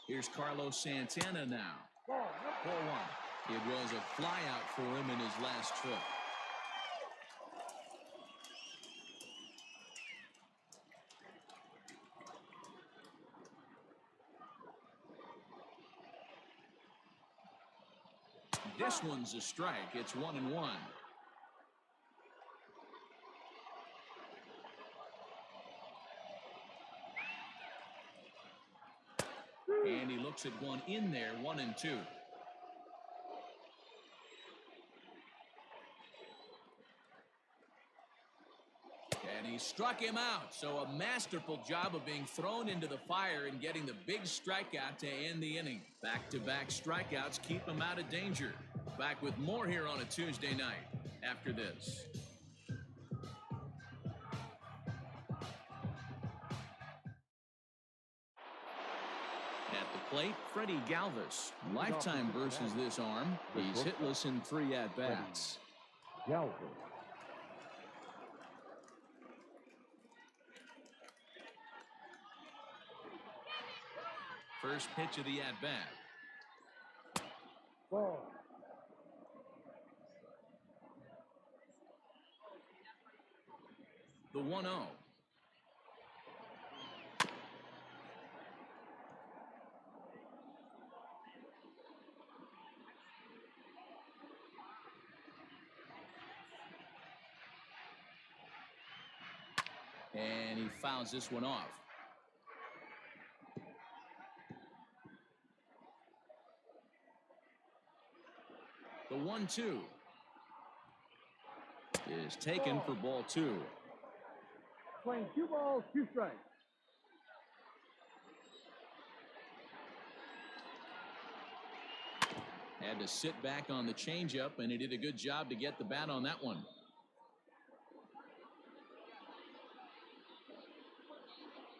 Here's Carlos Santana now. 4-1. It was a flyout for him in his last trip. This one's a strike. It's 1-1. And he looks at one in there, 1-2. And he struck him out. So a masterful job of being thrown into the fire and getting the big strikeout to end the inning. Back-to-back strikeouts keep him out of danger. Back with more here on a Tuesday night after this. At the plate, Freddie Galvis. Lifetime versus this arm. He's hitless in 3 at-bats. Galvis. First pitch of the at-bat. Ball. The 1-0. And he fouls this one off. The 1-2 is taken for ball 2. Playing 2 balls, 2 strikes. Had to sit back on the changeup, and he did a good job to get the bat on that one.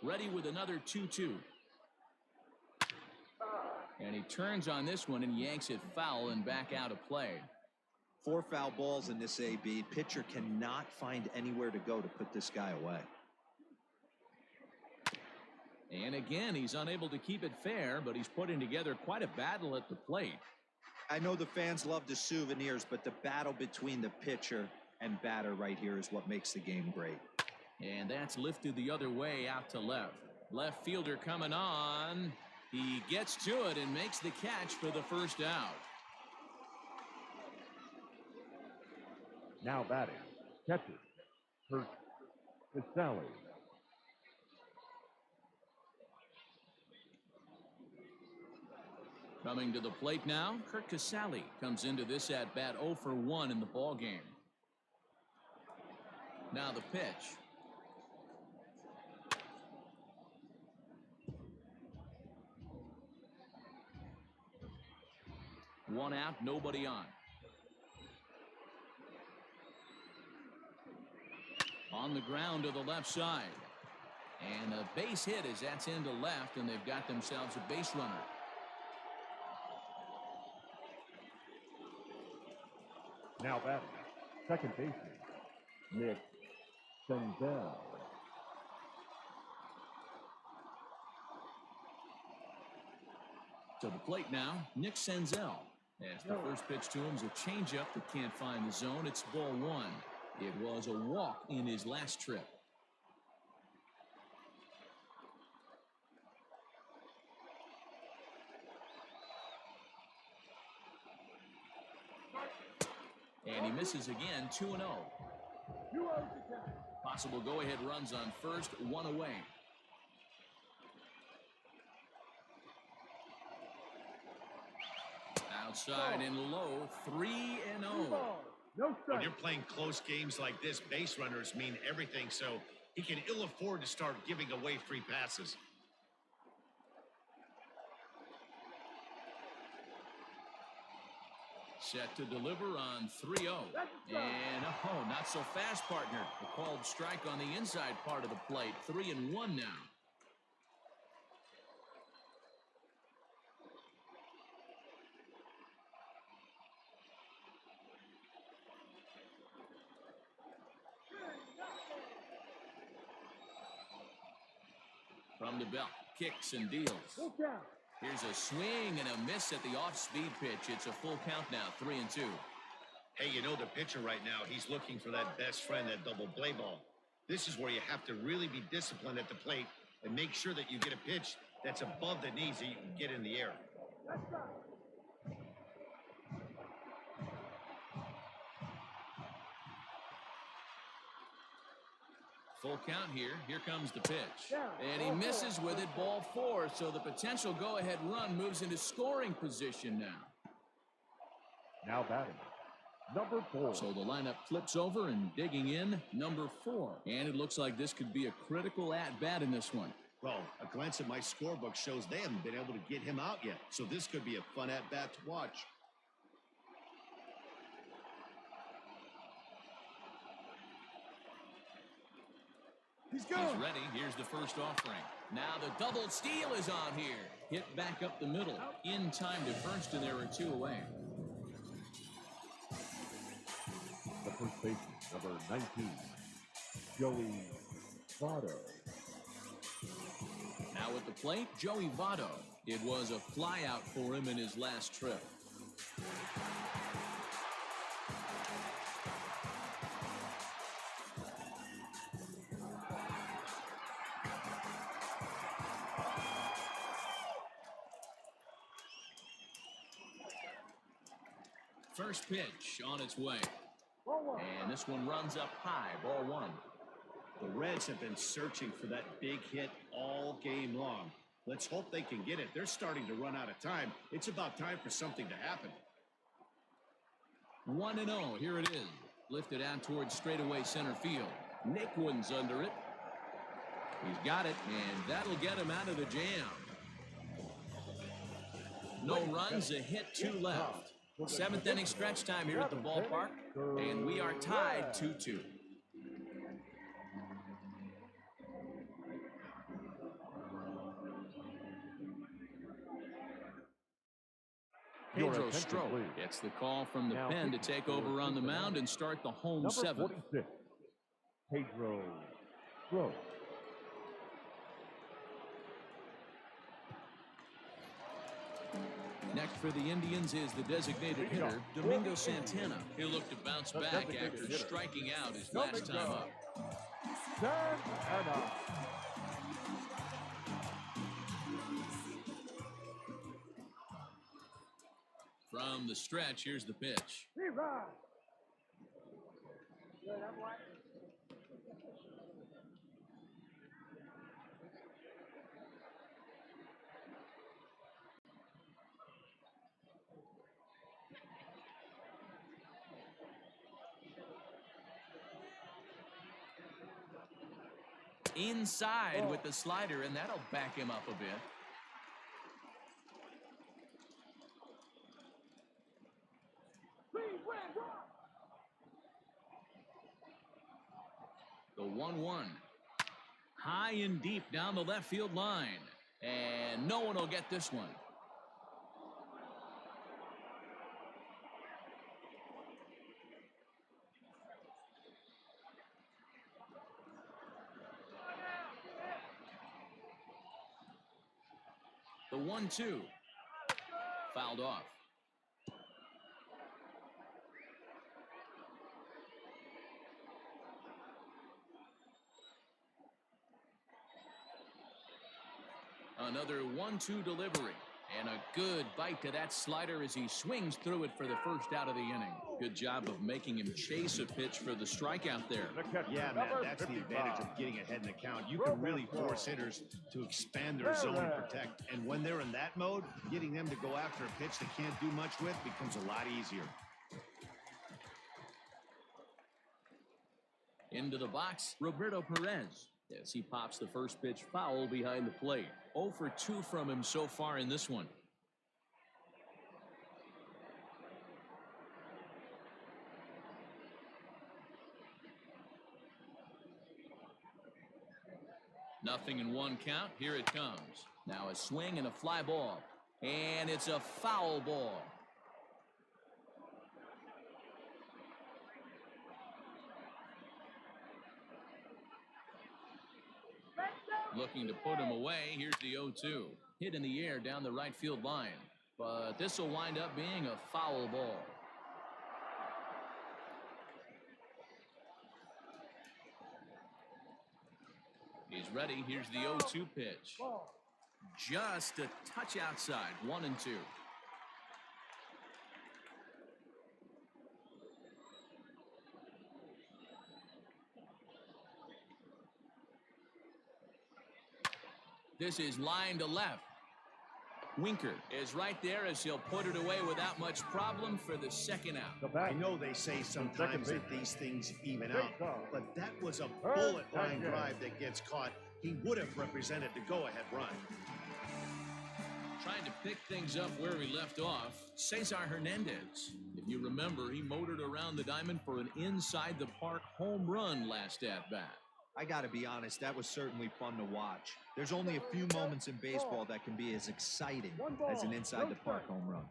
Ready with another 2-2. And he turns on this one and yanks it foul and back out of play. 4 foul balls in this AB. Pitcher cannot find anywhere to go to put this guy away. And again, he's unable to keep it fair, but he's putting together quite a battle at the plate. I know the fans love the souvenirs, but the battle between the pitcher and batter right here is what makes the game great. And that's lifted the other way out to left. Left fielder coming on. He gets to it and makes the catch for the first out. Now batting, catcher, Kurt Casale. Coming to the plate now, Kurt Casale comes into this at bat 0 for 1 in the ball game. Now the pitch. One out, nobody on. On the ground to the left side. And a base hit as that's into left, and they've got themselves a base runner. Now batting, second baseman, Nick Senzel. To the plate now, Nick Senzel. As the first pitch to him is a changeup that can't find the zone. It's ball 1. It was a walk in his last trip. And he misses again, 2-0. Possible go-ahead runs on first, 1 away. Outside and low, 3-0. When you're playing close games like this, base runners mean everything, so he can ill afford to start giving away free passes. Set to deliver on 3-0. And oh, not so fast, partner. A called strike on the inside part of the plate. 3-1 now. From the belt, kicks and deals. Here's a swing and a miss at the off-speed pitch. It's a full count now, 3-2. Hey, you know the pitcher right now, he's looking for that best friend, that double play ball. This is where you have to really be disciplined at the plate and make sure that you get a pitch that's above the knees that you can get in the air. Full count here. Here comes the pitch. And he misses with it, ball 4. So the potential go-ahead run moves into scoring position now. Now batting, number 4. So the lineup flips over and digging in, number 4. And it looks like this could be a critical at-bat in this one. Well, a glance at my scorebook shows they haven't been able to get him out yet. So this could be a fun at-bat to watch. He's ready. Here's the first offering. Now the double steal is on here. Hit back up the middle. In time to first, and there are 2 away. The first baseman, number 19, Joey Votto. Now at the plate, Joey Votto. It was a flyout for him in his last trip. First pitch on its way. And this one runs up high, ball 1. The Reds have been searching for that big hit all game long. Let's hope they can get it. They're starting to run out of time. It's about time for something to happen. 1-0. Here it is. Lifted out towards straightaway center field. Naquin's under it. He's got it, and that'll get him out of the jam. No runs, a hit, 2 left. 7th inning stretch time here at the ballpark, and we are tied 2-2. Pedro Strop gets the call from the pen to take over on the mound and start the home 7th. 46, Pedro Strop. Next for the Indians is the designated hitter, Domingo Santana. He'll look to bounce back after striking out his last time up. Santana. From the stretch, here's the pitch. Inside with the slider, and that'll back him up a bit. The 1-1. High and deep down the left field line. And no one will get this one. The 1-2. Fouled off. Another 1-2 delivery. And a good bite to that slider as he swings through it for the first out of the inning. Good job of making him chase a pitch for the strikeout there. Yeah, man, that's the advantage of getting ahead in the count. You can really force hitters to expand their zone and protect. And when they're in that mode, getting them to go after a pitch they can't do much with becomes a lot easier. Into the box, Roberto Perez. As he pops the first pitch foul behind the plate. 0 for 2 from him so far in this one. Nothing in 1 count. Here it comes. Now a swing and a fly ball. And it's a foul ball. Looking to put him away. Here's the 0-2. Hit in the air down the right field line. But this will wind up being a foul ball. He's ready. Here's the 0-2 pitch. Just a touch outside. 1-2. This is line to left. Winker is right there as he'll put it away without much problem for the second out. I know they say sometimes that these things even out, but that was a bullet line drive that gets caught. He would have represented the go-ahead run. Trying to pick things up where he left off, Cesar Hernandez. If you remember, he motored around the diamond for an inside-the-park home run last at-bat. I got to be honest, that was certainly fun to watch. There's only a few moments in baseball that can be as exciting as an inside-the-park home run.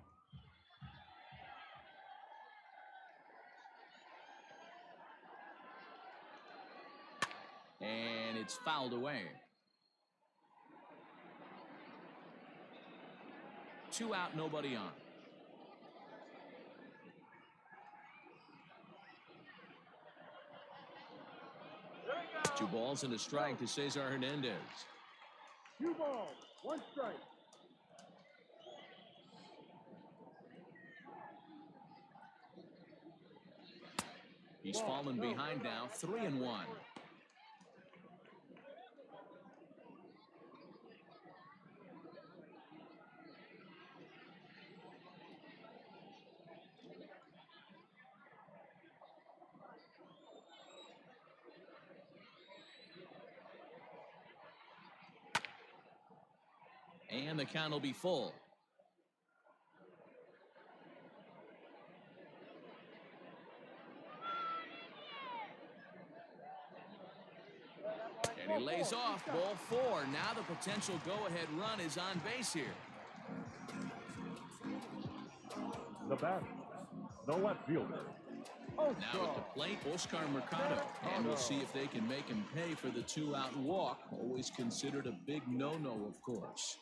And it's fouled away. 2 out, nobody on. Two balls and a strike to Cesar Hernandez. 2 balls, 1 strike. He's fallen behind now, 3-1. And the count will be full. And he lays off. Ball 4. Now the potential go-ahead run is on base here. The batter, the left fielder. Now at the plate, Oscar Mercado. And we'll see if they can make him pay for the 2-out walk. Always considered a big no-no, of course.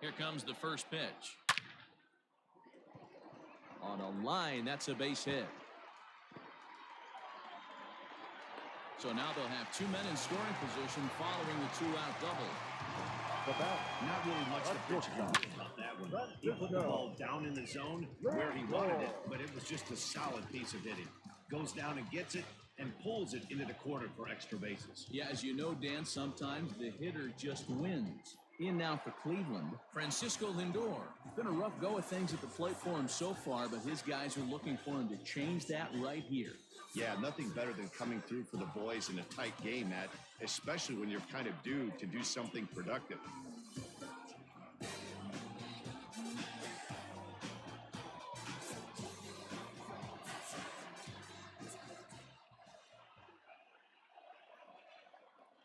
Here comes the first pitch. On a line, that's a base hit. So now they'll have 2 men in scoring position following the 2-out double. The batter, Not really much to pitch about that one. He put the ball down in the zone where he wanted it, but it was just a solid piece of hitting. Goes down and gets it and pulls it into the corner for extra bases. Yeah, as you know, Dan, sometimes the hitter just wins. In now for Cleveland, Francisco Lindor. It's been a rough go of things at the plate for him so far, but his guys are looking for him to change that right here. Yeah, nothing better than coming through for the boys in a tight game, Matt, especially when you're kind of due to do something productive.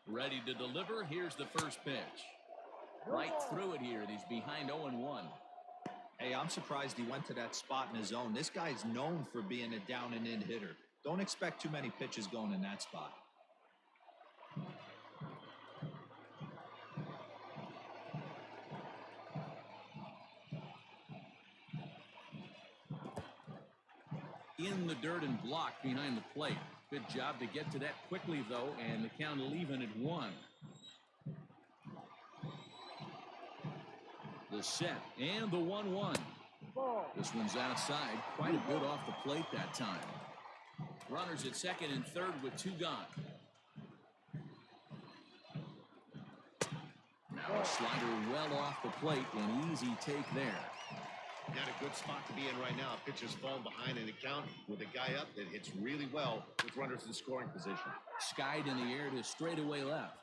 Ready to deliver. Here's the first pitch. Right through it here. He's behind 0-1. Hey, I'm surprised he went to that spot in his zone. This guy's known for being a down and in hitter. Don't expect too many pitches going in that spot. In the dirt and blocked behind the plate. Good job to get to that quickly, though, and the count will even at 1. The set and the 1-1. This one's outside. Quite a bit off the plate that time. Runners at second and third with 2 gone. Now a slider well off the plate. An easy take there. Got a good spot to be in right now. Pitcher's falling behind in the count with a guy up that hits really well with runners in scoring position. Skied in the air to straightaway left.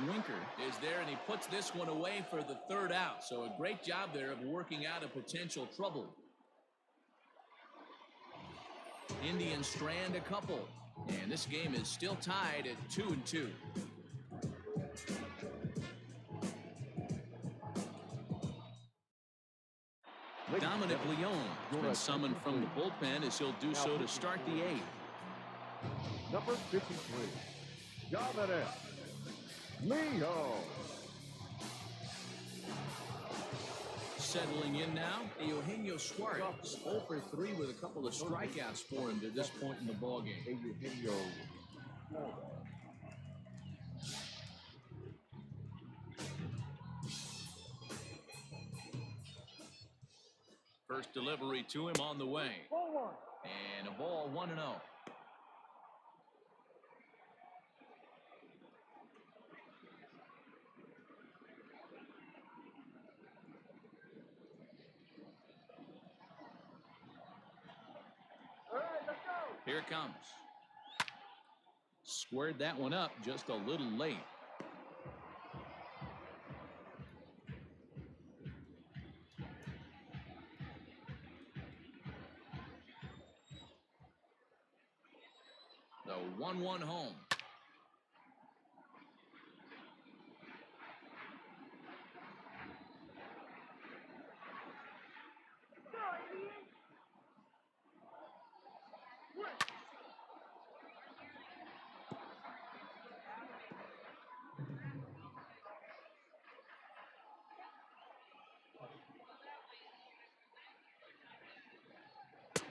Winker is there, and he puts this one away for the 3rd out. So a great job there of working out a potential trouble. Indians strand a couple, and this game is still tied at 2-2. Dominic Leone has been summoned from the bullpen as he'll do so to start the 8th. Number 53, Dominic Leone. Settling in now, Eugenio Suarez, 0 for 3 with a couple of strikeouts for him to this point in the ballgame. Eugenio. First delivery to him on the way. And a ball 1-0. Here it comes. Squared that one up just a little late. The 1-1 home.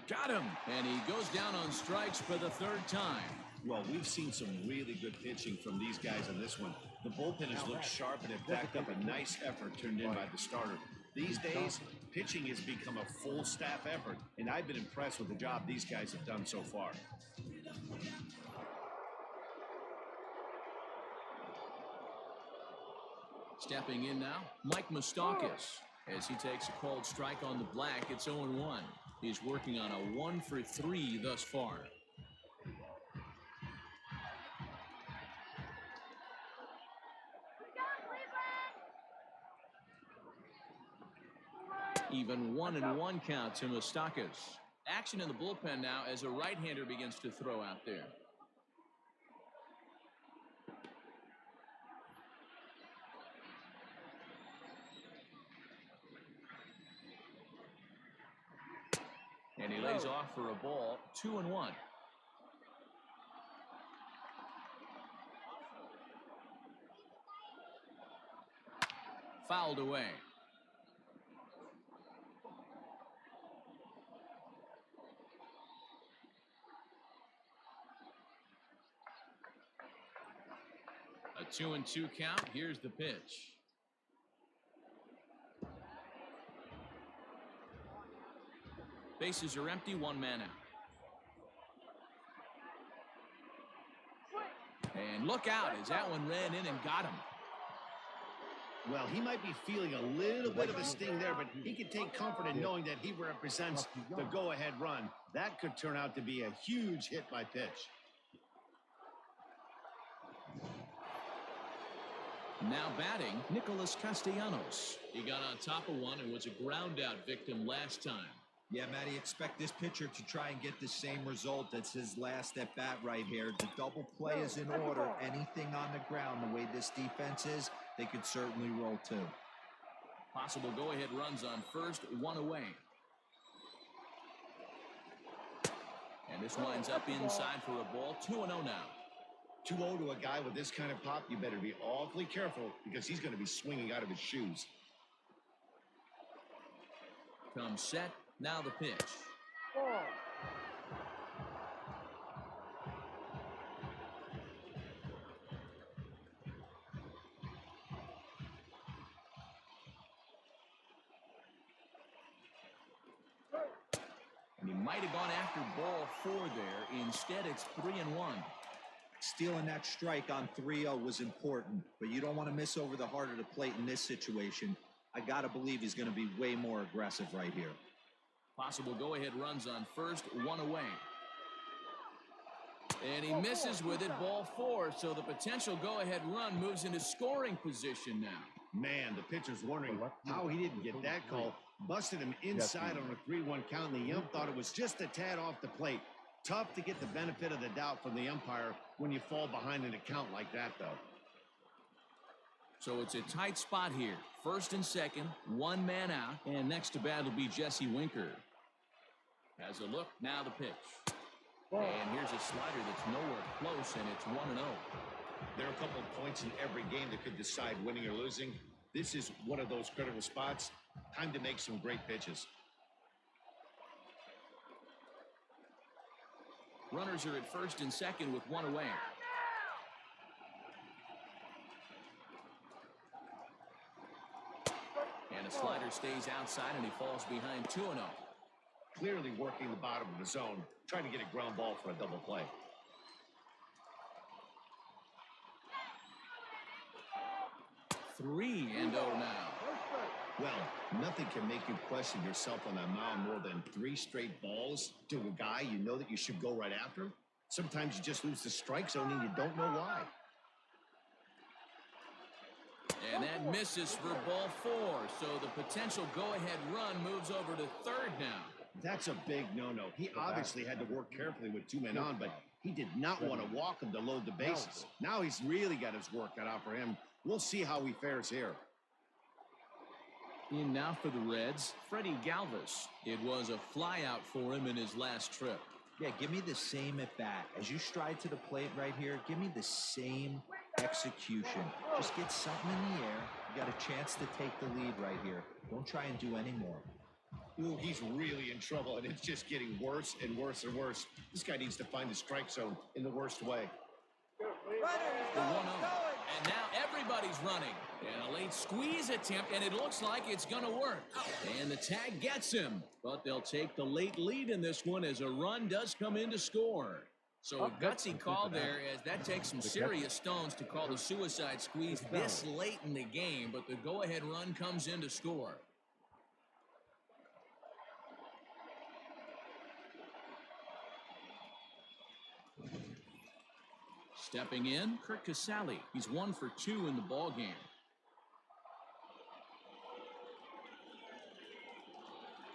Got him, and he goes down on strikes for the 3rd time. Well, we've seen some really good pitching from these guys on this one. The bullpen has looked sharp and have backed up a nice effort turned in by the starter. These days, pitching has become a full staff effort, and I've been impressed with the job these guys have done so far. Stepping in now, Mike Moustakas. As he takes a called strike on the black, it's 0-1. He's working on a 1-for-3 thus far. Even 1-1 count to Moustakas. Action in the bullpen now as a right-hander begins to throw out there. And he lays off for a ball, 2-1. Fouled away. A 2-2 count. Here's the pitch. Bases are empty, one man out. And look out as that one ran in and got him. Well, he might be feeling a little bit of a sting there, but he can take comfort in knowing that he represents the go-ahead run. That could turn out to be a huge hit by pitch. Now batting, Nicholas Castellanos. He got on top of one and was a ground-out victim last time. Yeah, Matty, expect this pitcher to try and get the same result. That's his last at bat right here. The double play is in order. Anything on the ground, the way this defense is, they could certainly roll too. Possible go-ahead runs on first, one away. And this winds up inside for a ball, 2-0 now. 2-0 to a guy with this kind of pop, you better be awfully careful because he's going to be swinging out of his shoes. Comes set. Now the pitch. And he might have gone after ball 4 there. Instead, it's 3-1. Stealing that strike on 3-0 was important, but you don't want to miss over the heart of the plate in this situation. I got to believe he's going to be way more aggressive right here. Possible go-ahead runs on first, one away. And he misses with it, ball 4. So the potential go-ahead run moves into scoring position now. Man, the pitcher's wondering how he didn't get that call. Busted him inside on a 3-1 count, and the ump thought it was just a tad off the plate. Tough to get the benefit of the doubt from the umpire when you fall behind in a count like that, though. So it's a tight spot here. First and second, one man out, and next to bat will be Jesse Winker. Has a look, now the pitch. And here's a slider that's nowhere close, and it's 1-0. There are a couple of points in every game that could decide winning or losing. This is one of those critical spots. Time to make some great pitches. Runners are at first and second with one away. And a slider stays outside, and he falls behind 2-0. Clearly working the bottom of the zone, trying to get a ground ball for a double play. Three and 0 now. Well, nothing can make you question yourself on that mound more than 3 straight balls to a guy you know that you should go right after. Sometimes you just lose the strike zone and you don't know why. And that misses for ball 4. So the potential go-ahead run moves over to third now. That's a big no-no. He obviously had to work carefully with 2 men on, but he did not want to walk him to load the bases. Now he's really got his work cut out for him. We'll see how he fares here. In now for the Reds, Freddie Galvis. It was a flyout for him in his last trip. Yeah, give me the same at bat. As you stride to the plate right here, give me the same execution. Just get something in the air. You got a chance to take the lead right here. Don't try and do any more. Ooh, he's really in trouble, and it's just getting worse and worse and worse. This guy needs to find the strike zone in the worst way. The 1-0. And now everybody's running. And a late squeeze attempt, and it looks like it's going to work. And the tag gets him. But they'll take the late lead in this one as a run does come in to score. So a gutsy call there, as that takes some serious stones to call the suicide squeeze this late in the game. But the go-ahead run comes in to score. Stepping in, Kurt Casale. He's 1 for 2 in the ball game.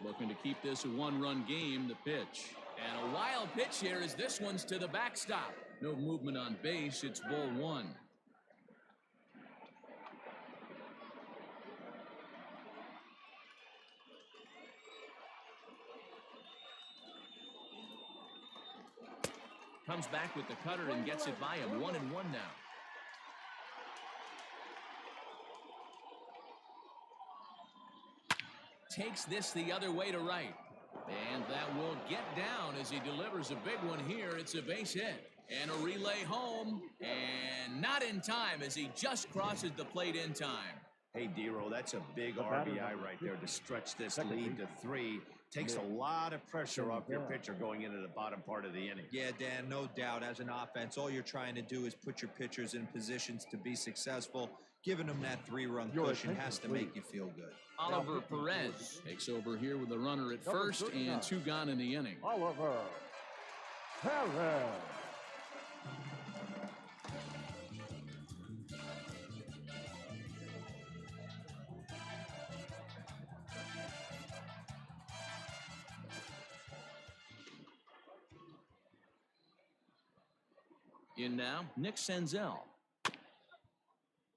Looking to keep this a one-run game, the pitch. And a wild pitch here as this one's to the backstop. No movement on base. It's ball 1. Comes back with the cutter and gets it by him. 1-1 now. Takes this the other way to right. And that will get down as he delivers a big one here. It's a base hit. And a relay home. And not in time as he just crosses the plate in time. Hey, Dero, that's a big RBI right there to stretch this lead to 3. Takes a lot of pressure off your pitcher going into the bottom part of the inning. Yeah, Dan, no doubt. As an offense, all you're trying to do is put your pitchers in positions to be successful. Giving them that 3-run cushion has to make you feel good. Oliver Perez takes over here with a runner at first and 2 gone in the inning. Oliver Perez. In now, Nick Senzel.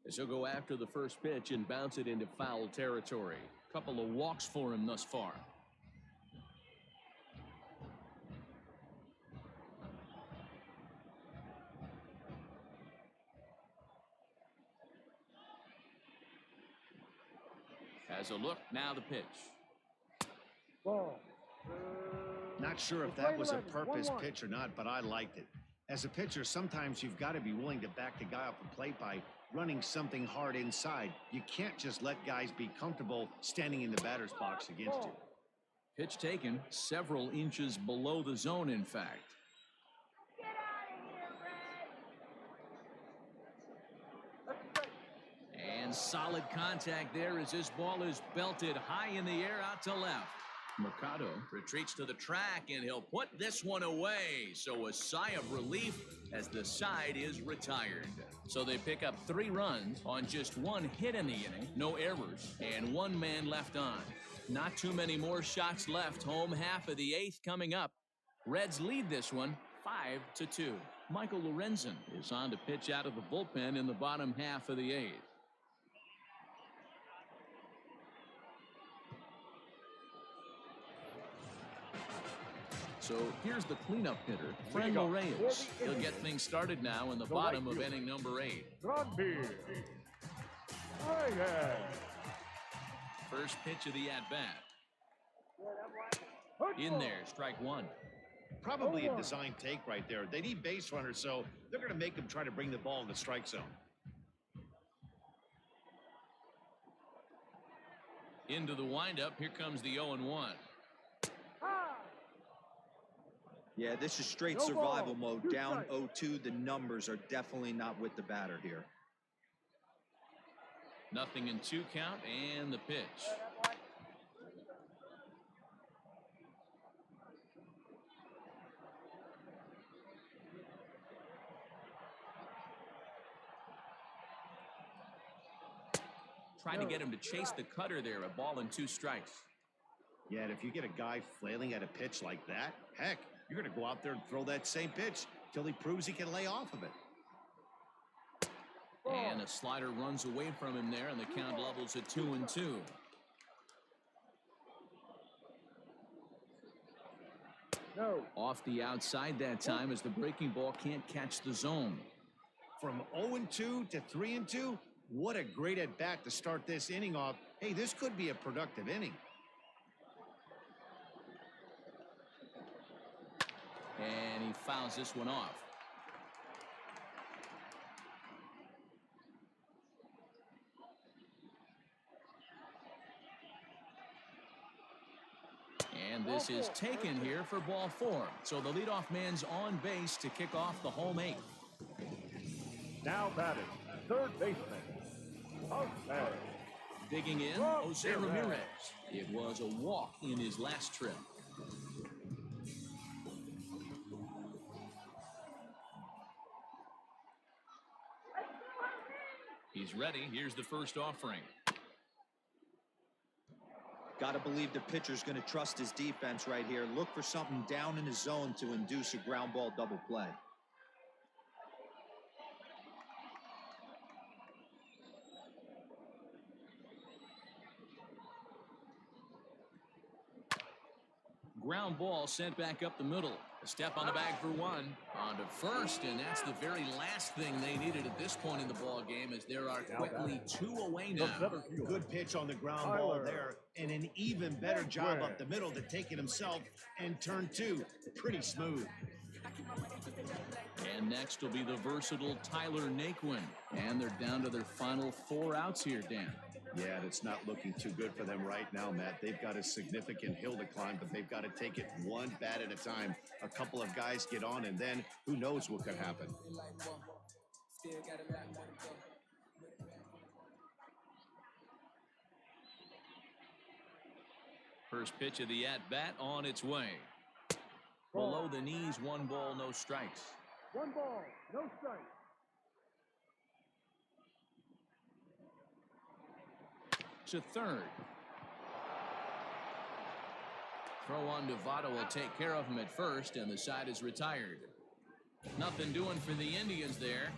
As he'll go after the first pitch and bounce it into foul territory. Couple of walks for him thus far. Has a look, now the pitch. Ball. Not sure if that was a purpose pitch or not, but I liked it. As a pitcher, sometimes you've got to be willing to back the guy off the plate by running something hard inside. You can't just let guys be comfortable standing in the batter's box against you. Pitch taken several inches below the zone, in fact. Get out of here, Red. And solid contact there as this ball is belted high in the air out to left. Mercado retreats to the track, and he'll put this one away. So a sigh of relief as the side is retired. So they pick up 3 runs on just 1 hit in the inning, no errors, and 1 man left on. Not too many more shots left. Home half of the 8th coming up. Reds lead this one 5-2. Michael Lorenzen is on to pitch out of the bullpen in the bottom half of the 8th. So here's the cleanup hitter, Franmil Reyes. He'll get things started now in the bottom of inning number 8. First pitch of the at-bat. In there, strike 1. Probably a design take right there. They need base runners, so they're going to make them try to bring the ball in the strike zone. Into the windup, here comes the 0-1. Yeah, this is straight survival mode. Down 0-2. The numbers are definitely not with the batter here. Nothing in 2 count, and the pitch. Trying to get him to chase the cutter there. A ball and 2 strikes. Yeah, and if you get a guy flailing at a pitch like that, heck, you're going to go out there and throw that same pitch till he proves he can lay off of it. And a slider runs away from him there, and the count levels at 2-2. No. Off the outside that time as the breaking ball can't catch the zone. From 0-2 to 3-2, what a great at-bat to start this inning off. Hey, this could be a productive inning. And he fouls this one off. And this is taken here for ball 4. So the leadoff man's on base to kick off the home 8th. Now batting, third baseman. Okay. Digging in, Jose Ramirez. It was a walk in his last trip. is ready. Here's the first offering. Got to believe the pitcher's going to trust his defense right here. Look for something down in his zone to induce a ground ball double play. Ground ball sent back up the middle. A step on the bag for one. On to first, and that's the very last thing they needed at this point in the ball game, as there are quickly 2 away now. Good pitch on the ground ball there, and an even better job up the middle to take it himself and turn 2. Pretty smooth. And next will be the versatile Tyler Naquin. And they're down to their final 4 outs here, Dan. Yeah, and it's not looking too good for them right now, Matt. They've got a significant hill to climb, but they've got to take it one bat at a time. A couple of guys get on, and then who knows what could happen. First pitch of the at-bat on its way. Below the knees, 1 ball, no strikes. 1 ball, no strikes. To third. Throw on to Votto will take care of him at first, and the side is retired. Nothing doing for the Indians there,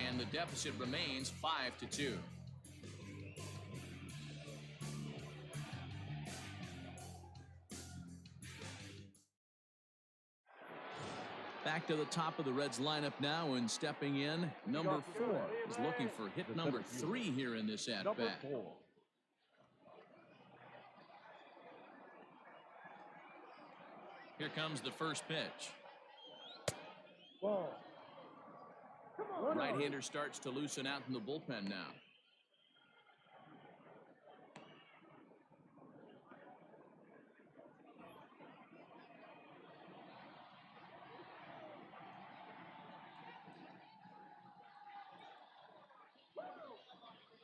and the deficit remains 5-2. Back to the top of the Reds lineup now, and stepping in, number 4 is looking for hit number 3 here in this at-bat. Here comes the first pitch. Ball. Right-hander starts to loosen out in the bullpen now.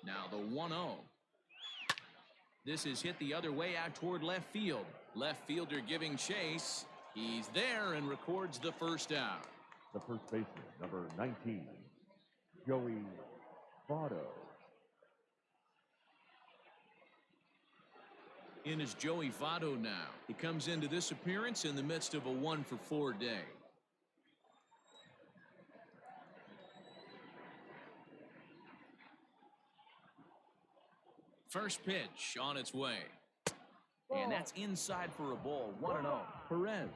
Now the 1-0. This is hit the other way out toward left field. Left fielder giving chase. He's there and records the first out. The first baseman, number 19, Joey Votto. In is Joey Votto now. He comes into this appearance in the midst of a 1-for-4 day. First pitch on its way. And that's inside for a ball. 1-0. Perez,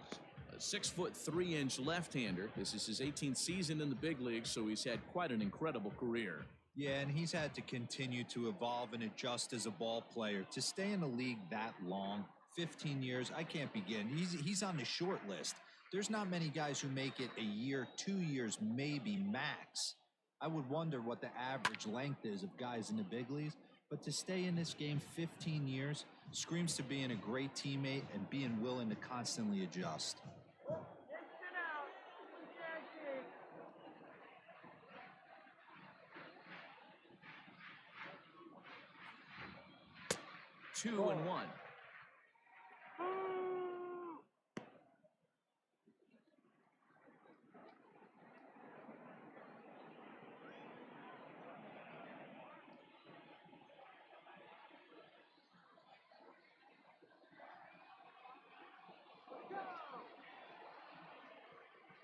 a 6'3" left-hander. This is his 18th season in the big leagues, so he's had quite an incredible career. Yeah, and he's had to continue to evolve and adjust as a ball player. To stay in the league that long, 15 years, I can't begin. He's on the short list. There's not many guys who make it a year, 2 years, maybe max. I would wonder what the average length is of guys in the big leagues. But to stay in this game 15 years screams to being a great teammate and being willing to constantly adjust. Two and one.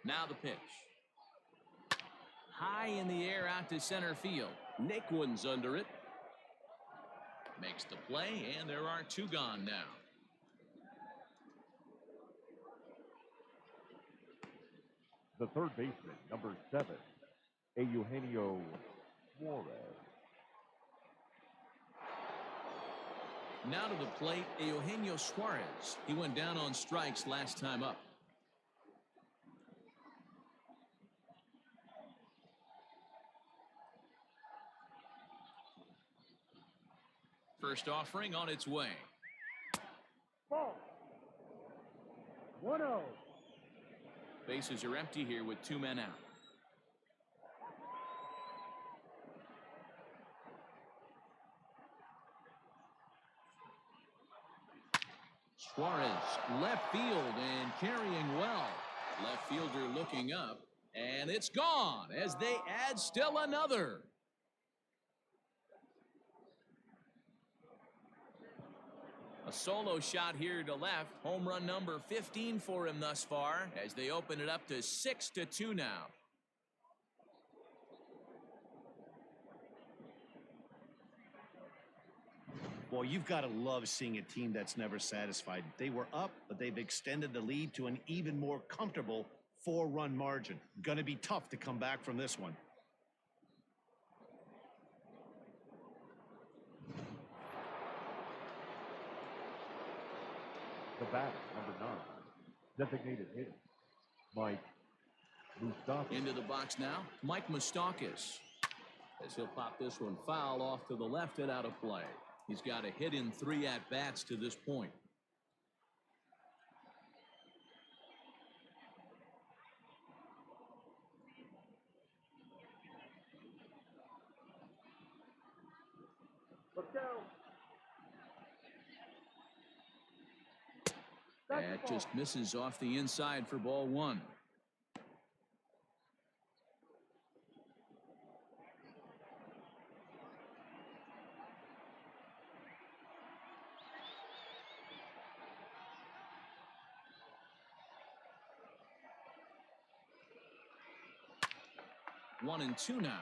Now the pitch. High in the air out to center field. Naquin's under it. Makes the play, and there are 2 gone now. The third baseman, number 7, Eugenio Suarez. Now to the plate, Eugenio Suarez. He went down on strikes last time up. First offering on its way. Ball. 1-0. Bases are empty here with 2 men out. Suarez, left field and carrying well. Left fielder looking up, and it's gone as they add still another. solo shot here to left. Home run number 15 for him thus far as they open it up to 6-2 now. Well, you've got to love seeing a team that's never satisfied. They were up, but they've extended the lead to an even more comfortable 4-run margin. Going to be tough to come back from this one. The bat, number 9, designated hitter, Mike Moustakis. Into the box now, Mike Moustakis. As he'll pop this one foul off to the left and out of play. He's got a hit in 3 at-bats to this point. Let's go. That just misses off the inside for ball 1. One and two now.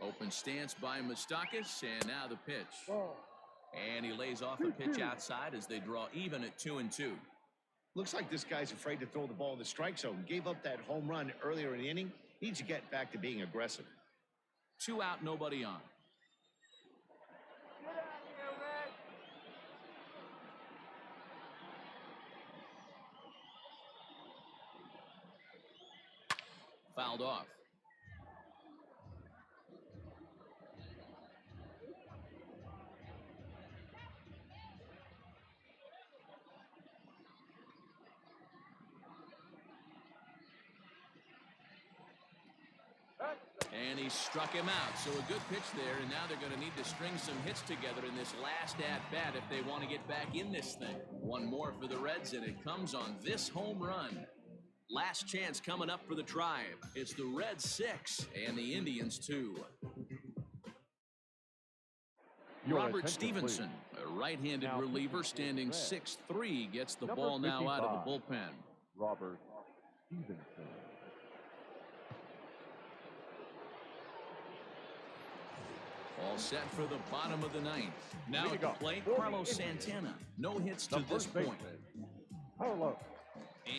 Open stance by Moustakis, and now the pitch. And he lays off a pitch outside as they draw even at 2-2. Looks like this guy's afraid to throw the ball in the strike zone. Gave up that home run earlier in the inning. Needs to get back to being aggressive. 2 out, nobody on. Fouled off. And he struck him out. So a good pitch there, and now they're going to need to string some hits together in this last at-bat if they want to get back in this thing. One more for the Reds, and it comes on this home run. Last chance coming up for the Tribe. It's the Reds 6 and the Indians 2. Robert Stevenson, a right-handed reliever standing 6'3", gets the ball now out of the bullpen. Robert Stevenson. All set for the bottom of the 9th. Now at the plate, Carlos Santana. No hits to this point. Hello.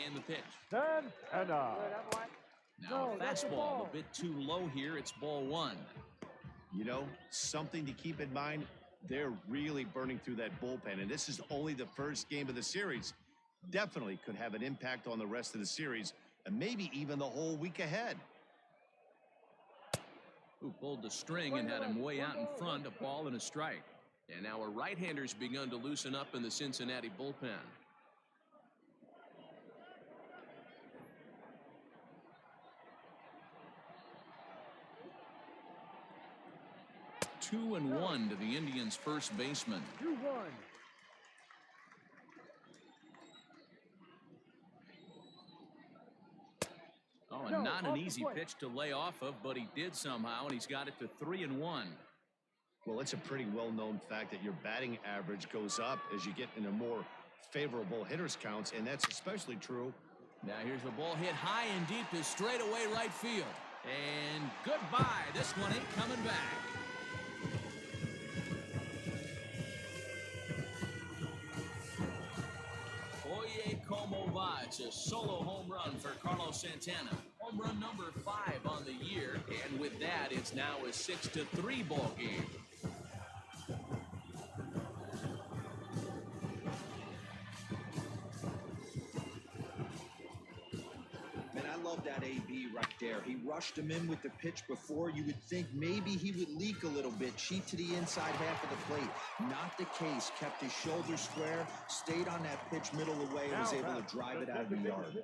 And the pitch. Santana. Now a fastball a bit too low here. It's ball 1. You know, something to keep in mind, they're really burning through that bullpen, and this is only the first game of the series. Definitely could have an impact on the rest of the series, and maybe even the whole week ahead. Who pulled the string and had him way out in front, a ball and a strike. And now a right-hander's begun to loosen up in the Cincinnati bullpen. Two and 1 to the Indians' first baseman. 2-1. Oh, and not an easy pitch to lay off of, but he did somehow, and he's got it to 3-1. Well, it's a pretty well-known fact that your batting average goes up as you get into more favorable hitters counts, and that's especially true. Now here's a ball hit high and deep to straightaway right field. And goodbye. This one ain't coming back. Oye como va. It's a solo home run for Carlos Santana. Home run number 5 on the year. And with that, it's now a 6-3 ball game. That AB right there. He rushed him in with the pitch before. You would think maybe he would leak a little bit, cheat to the inside half of the plate. Not the case. Kept his shoulders square, stayed on that pitch middle away, and was able to drive it out of the yard.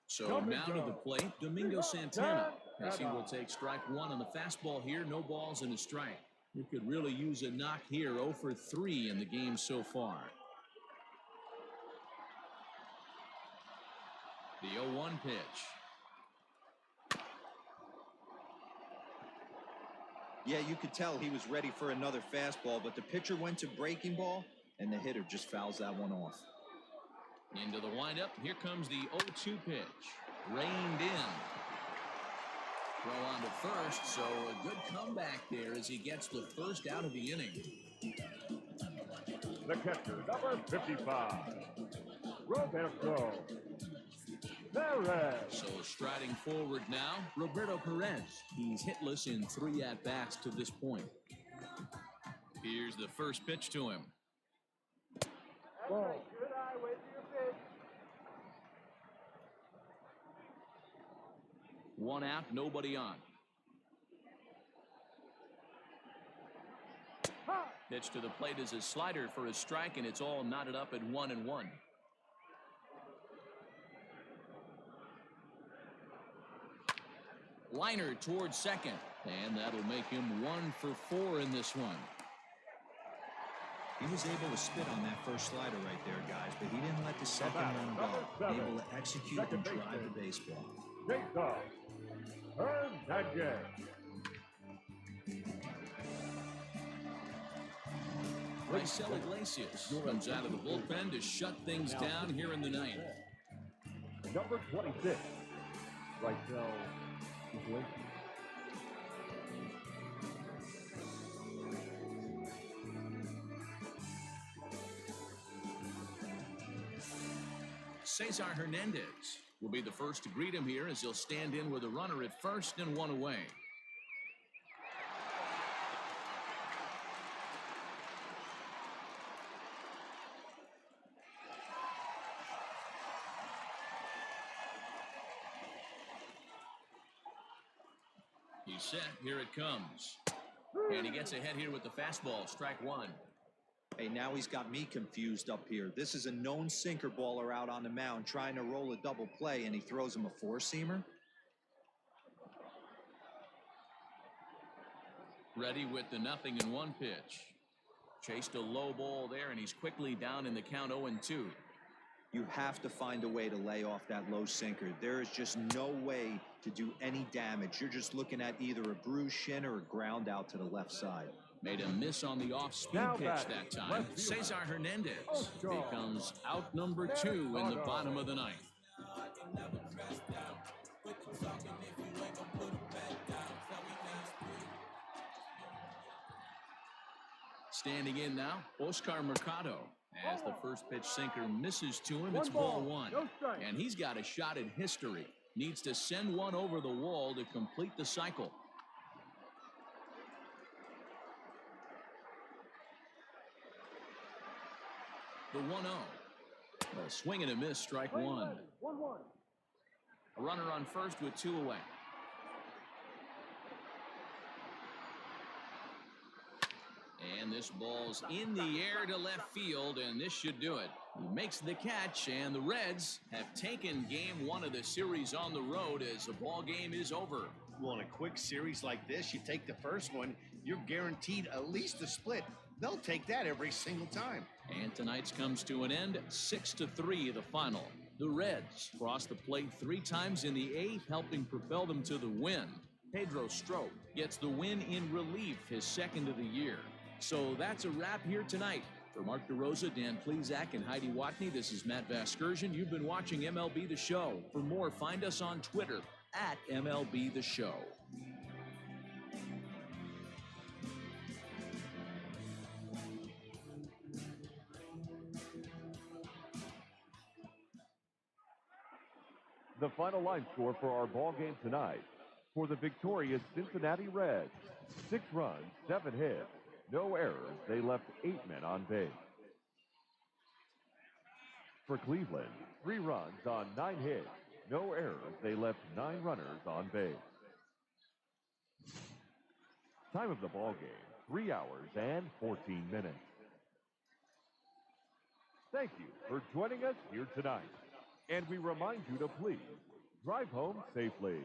So now to the plate, Domingo Santana, as he will take strike 1 on the fastball here. No balls and a strike. You could really use a knock here. 0 for 3 in the game so far. The 0-1 pitch. Yeah, you could tell he was ready for another fastball, but the pitcher went to breaking ball, and the hitter just fouls that one off. Into the windup. Here comes the 0-2 pitch. Reined in. Throw on to first, so a good comeback there as he gets the first out of the inning. The catcher, number 55, Roberto Perez. So striding forward now, Roberto Perez. He's hitless in 3 at-bats to this point. Here's the first pitch to him. Ball. One out, nobody on. Pitch to the plate is a slider for a strike, and it's all knotted up at 1-1. Liner towards second, and that'll make him 1 for 4 in this one. He was able to spit on that first slider right there, guys, but he didn't let the second run go. Able to execute and drive the baseball. Hernandez. Raisel Iglesias comes out of the bullpen to shut things down here in the ninth. Number 26, Raisel Iglesias. Cesar Hernandez will be the first to greet him here as he'll stand in with a runner at first and 1 away. He's set. Here it comes. And he gets ahead here with the fastball. Strike 1. Hey, now he's got me confused up here. This is a known sinker baller out on the mound trying to roll a double play, and he throws him a 4-seamer. Ready with the 0-1 pitch. Chased a low ball there, and he's quickly down in the count 0-2. You have to find a way to lay off that low sinker. There is just no way to do any damage. You're just looking at either a bruised shin or a ground out to the left side. Made a miss on the off-speed pitch that time. Cesar Hernandez becomes out number 2 in the bottom of the ninth. Standing in now, Oscar Mercado. As the first pitch sinker misses to him, it's ball 1. And he's got a shot at history. Needs to send one over the wall to complete the cycle. The 1-0. A swing and a miss, strike 1. A runner on first with 2 away. And this ball's in the air to left field, and this should do it. He makes the catch, and the Reds have taken game 1 of the series on the road as the ball game is over. Well, in a quick series like this, you take the first one, you're guaranteed at least a split. They'll take that every single time. And tonight's comes to an end, 6-3 the final. The Reds cross the plate 3 times in the 8th, helping propel them to the win. Pedro Strop gets the win in relief, his 2nd of the year. So that's a wrap here tonight. For Mark DeRosa, Dan Plezak, and Heidi Watney, this is Matt Vasgersian. You've been watching MLB The Show. For more, find us on Twitter at MLB The Show. The final line score for our ball game tonight. For the victorious Cincinnati Reds, 6 runs, 7 hits, no errors. They left 8 men on base. For Cleveland, 3 runs on 9 hits, no errors. They left 9 runners on base. Time of the ball game, 3 hours and 14 minutes. Thank you for joining us here tonight. And we remind you to please drive home safely.